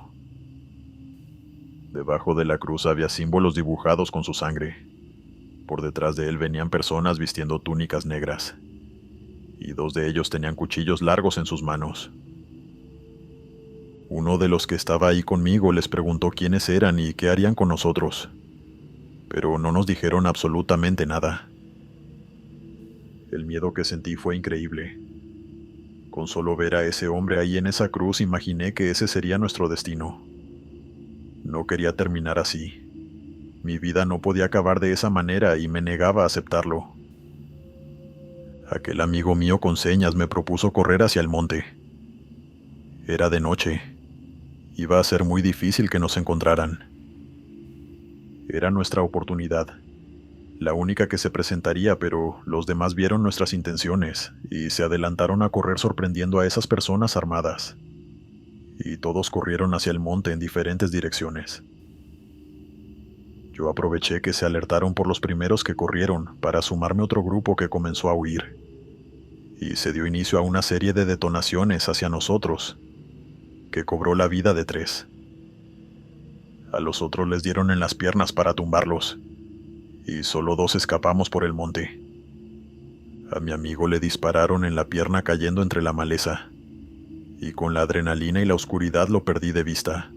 Debajo de la cruz había símbolos dibujados con su sangre. Por detrás de él venían personas vistiendo túnicas negras, y dos de ellos tenían cuchillos largos en sus manos. Uno de los que estaba ahí conmigo les preguntó quiénes eran y qué harían con nosotros, pero no nos dijeron absolutamente nada. El miedo que sentí fue increíble. Con solo ver a ese hombre ahí en esa cruz imaginé que ese sería nuestro destino. No quería terminar así. Mi vida no podía acabar de esa manera y me negaba a aceptarlo. Aquel amigo mío con señas me propuso correr hacia el monte. Era de noche. Iba a ser muy difícil que nos encontraran. Era nuestra oportunidad, la única que se presentaría, pero los demás vieron nuestras intenciones y se adelantaron a correr sorprendiendo a esas personas armadas. Y todos corrieron hacia el monte en diferentes direcciones. Yo aproveché que se alertaron por los primeros que corrieron para sumarme a otro grupo que comenzó a huir. Y se dio inicio a una serie de detonaciones hacia nosotros, que cobró la vida de 3. A los otros les dieron en las piernas para tumbarlos, y solo 2 escapamos por el monte. A mi amigo le dispararon en la pierna cayendo entre la maleza, y con la adrenalina y la oscuridad lo perdí de vista,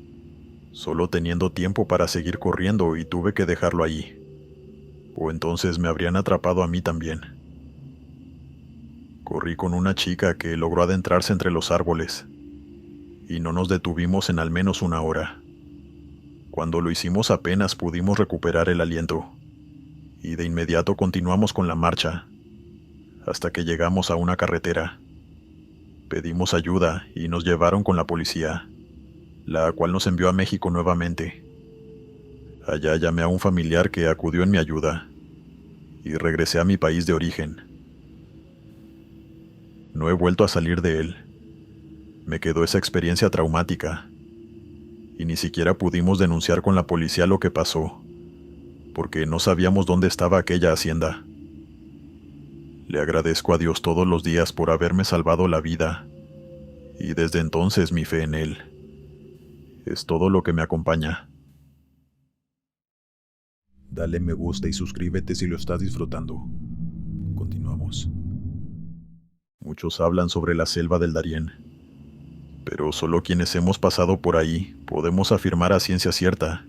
solo teniendo tiempo para seguir corriendo, y tuve que dejarlo allí, o entonces me habrían atrapado a mí también. Corrí con una chica que logró adentrarse entre los árboles, y no nos detuvimos en al menos 1 hora. Cuando lo hicimos apenas pudimos recuperar el aliento, y de inmediato continuamos con la marcha, hasta que llegamos a una carretera. Pedimos ayuda y nos llevaron con la policía, la cual nos envió a México nuevamente. Allá llamé a un familiar que acudió en mi ayuda, y regresé a mi país de origen. No he vuelto a salir de él. Me quedó esa experiencia traumática, y ni siquiera pudimos denunciar con la policía lo que pasó, porque no sabíamos dónde estaba aquella hacienda. Le agradezco a Dios todos los días por haberme salvado la vida, y desde entonces mi fe en Él es todo lo que me acompaña. Dale me gusta y suscríbete si lo estás disfrutando. Continuamos. Muchos hablan sobre la selva del Darién, pero solo quienes hemos pasado por ahí podemos afirmar a ciencia cierta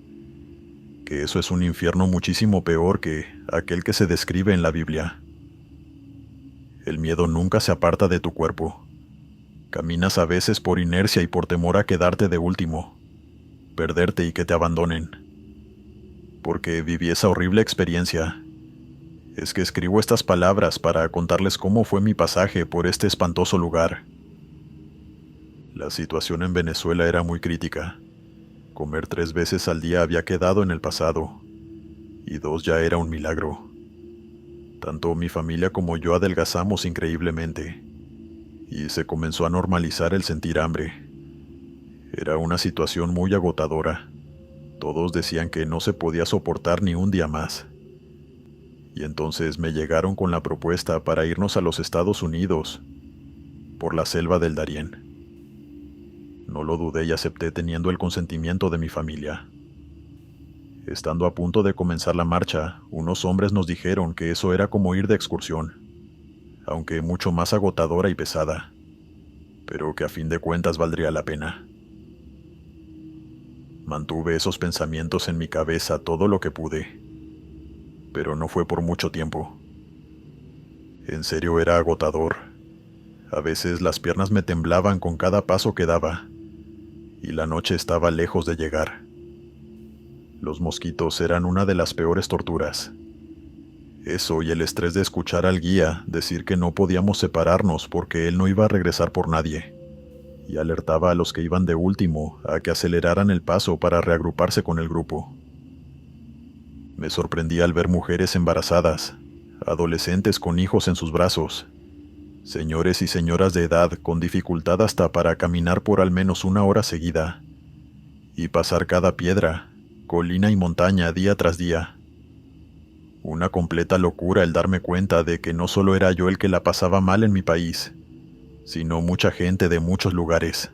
que eso es un infierno muchísimo peor que aquel que se describe en la Biblia. El miedo nunca se aparta de tu cuerpo. Caminas a veces por inercia y por temor a quedarte de último, perderte y que te abandonen. Porque viví esa horrible experiencia. Es que escribo estas palabras para contarles cómo fue mi pasaje por este espantoso lugar. La situación en Venezuela era muy crítica. Comer 3 veces al día había quedado en el pasado, y 2 ya era un milagro. Tanto mi familia como yo adelgazamos increíblemente, y se comenzó a normalizar el sentir hambre. Era una situación muy agotadora. Todos decían que no se podía soportar ni un día más. Y entonces me llegaron con la propuesta para irnos a los Estados Unidos, por la selva del Darién. No lo dudé y acepté teniendo el consentimiento de mi familia. Estando a punto de comenzar la marcha, unos hombres nos dijeron que eso era como ir de excursión, aunque mucho más agotadora y pesada, pero que a fin de cuentas valdría la pena. Mantuve esos pensamientos en mi cabeza todo lo que pude, pero no fue por mucho tiempo. En serio era agotador. A veces las piernas me temblaban con cada paso que daba, y la noche estaba lejos de llegar. Los mosquitos eran una de las peores torturas. Eso y el estrés de escuchar al guía decir que no podíamos separarnos porque él no iba a regresar por nadie, y alertaba a los que iban de último a que aceleraran el paso para reagruparse con el grupo. Me sorprendí al ver mujeres embarazadas, adolescentes con hijos en sus brazos, señores y señoras de edad con dificultad hasta para caminar por al menos una hora seguida, y pasar cada piedra, colina y montaña día tras día. Una completa locura el darme cuenta de que no solo era yo el que la pasaba mal en mi país, sino mucha gente de muchos lugares.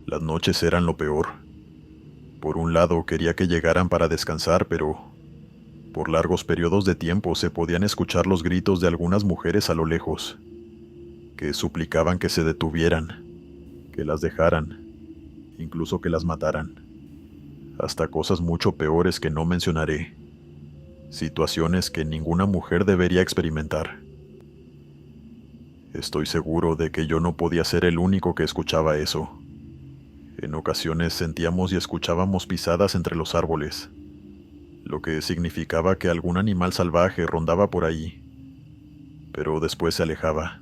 Las noches eran lo peor. Por un lado quería que llegaran para descansar, pero por largos periodos de tiempo se podían escuchar los gritos de algunas mujeres a lo lejos, que suplicaban que se detuvieran, que las dejaran, incluso que las mataran. Hasta cosas mucho peores que no mencionaré. Situaciones que ninguna mujer debería experimentar. Estoy seguro de que yo no podía ser el único que escuchaba eso. En ocasiones sentíamos y escuchábamos pisadas entre los árboles, lo que significaba que algún animal salvaje rondaba por ahí, pero después se alejaba.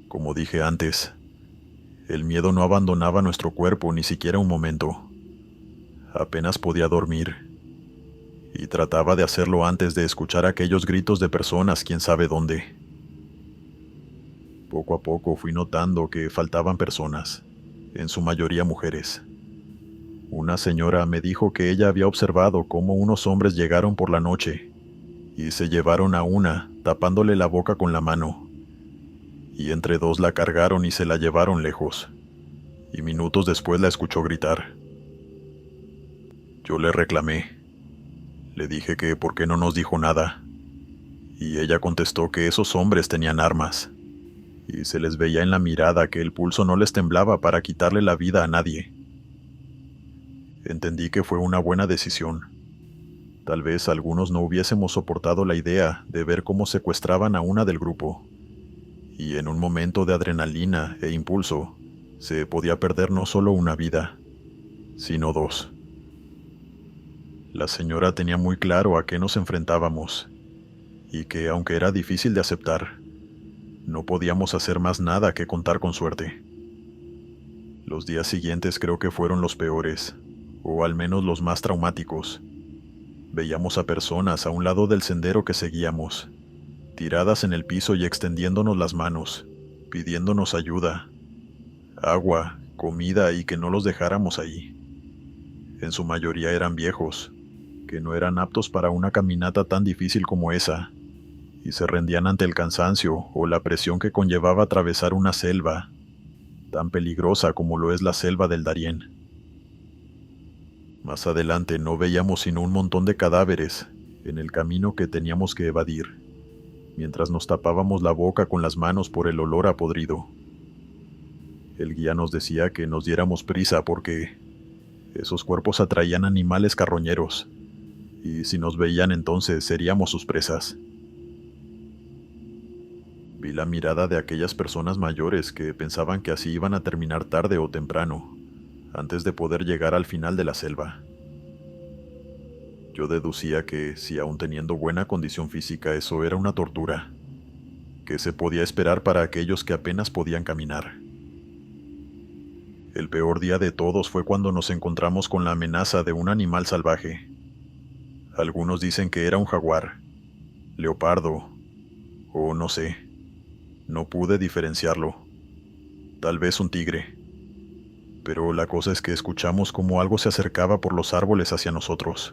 Como dije antes, el miedo no abandonaba nuestro cuerpo ni siquiera un momento. Apenas podía dormir, y trataba de hacerlo antes de escuchar aquellos gritos de personas quién sabe dónde. Poco a poco fui notando que faltaban personas, en su mayoría mujeres. Una señora me dijo que ella había observado cómo unos hombres llegaron por la noche y se llevaron a una, tapándole la boca con la mano, y entre dos la cargaron y se la llevaron lejos, y minutos después la escuchó gritar. Yo le reclamé. Le dije que por qué no nos dijo nada, y ella contestó que esos hombres tenían armas, y se les veía en la mirada que el pulso no les temblaba para quitarle la vida a nadie. Entendí que fue una buena decisión. Tal vez algunos no hubiésemos soportado la idea de ver cómo secuestraban a una del grupo, y en un momento de adrenalina e impulso, se podía perder no solo una vida, sino dos. La señora tenía muy claro a qué nos enfrentábamos, y que, aunque era difícil de aceptar, no podíamos hacer más nada que contar con suerte. Los días siguientes creo que fueron los peores, o al menos los más traumáticos. Veíamos a personas a un lado del sendero que seguíamos, tiradas en el piso y extendiéndonos las manos, pidiéndonos ayuda, agua, comida y que no los dejáramos ahí. En su mayoría eran viejos, que no eran aptos para una caminata tan difícil como esa, y se rendían ante el cansancio o la presión que conllevaba atravesar una selva, tan peligrosa como lo es la selva del Darién. Más adelante no veíamos sino un montón de cadáveres en el camino que teníamos que evadir, mientras nos tapábamos la boca con las manos por el olor a podrido. El guía nos decía que nos diéramos prisa porque esos cuerpos atraían animales carroñeros, y si nos veían entonces seríamos sus presas. Vi la mirada de aquellas personas mayores que pensaban que así iban a terminar tarde o temprano, antes de poder llegar al final de la selva. Yo deducía que, si aún teniendo buena condición física eso era una tortura, ¿qué se podía esperar para aquellos que apenas podían caminar? El peor día de todos fue cuando nos encontramos con la amenaza de un animal salvaje. Algunos dicen que era un jaguar, leopardo, o no sé. No pude diferenciarlo. Tal vez un tigre. Pero la cosa es que escuchamos como algo se acercaba por los árboles hacia nosotros.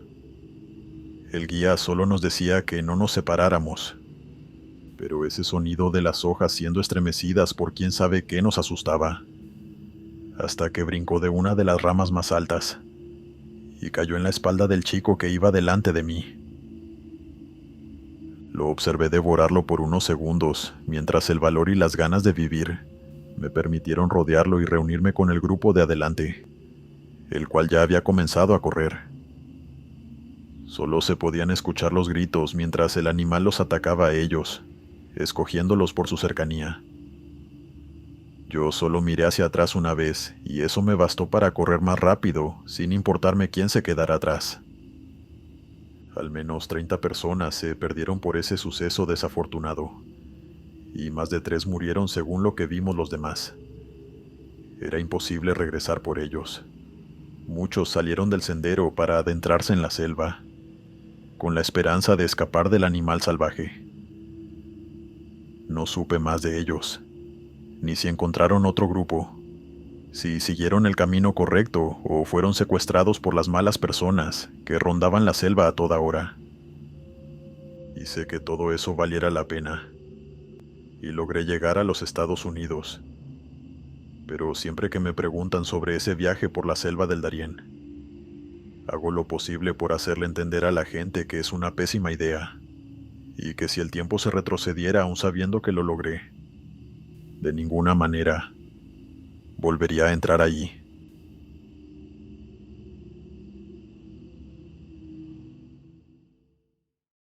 El guía solo nos decía que no nos separáramos, pero ese sonido de las hojas siendo estremecidas por quién sabe qué nos asustaba, hasta que brincó de una de las ramas más altas y cayó en la espalda del chico que iba delante de mí. Lo observé devorarlo por unos segundos, mientras el valor y las ganas de vivir me permitieron rodearlo y reunirme con el grupo de adelante, el cual ya había comenzado a correr. Solo se podían escuchar los gritos mientras el animal los atacaba a ellos, escogiéndolos por su cercanía. Yo solo miré hacia atrás una vez, y eso me bastó para correr más rápido, sin importarme quién se quedara atrás. Al menos 30 personas se perdieron por ese suceso desafortunado, y más de 3 murieron según lo que vimos los demás. Era imposible regresar por ellos. Muchos salieron del sendero para adentrarse en la selva, con la esperanza de escapar del animal salvaje. No supe más de ellos, ni si encontraron otro grupo, si siguieron el camino correcto o fueron secuestrados por las malas personas que rondaban la selva a toda hora. Hice que todo eso valiera la pena, y logré llegar a los Estados Unidos. Pero siempre que me preguntan sobre ese viaje por la selva del Darién, hago lo posible por hacerle entender a la gente que es una pésima idea, y que si el tiempo se retrocediera aún sabiendo que lo logré, de ninguna manera volvería a entrar allí.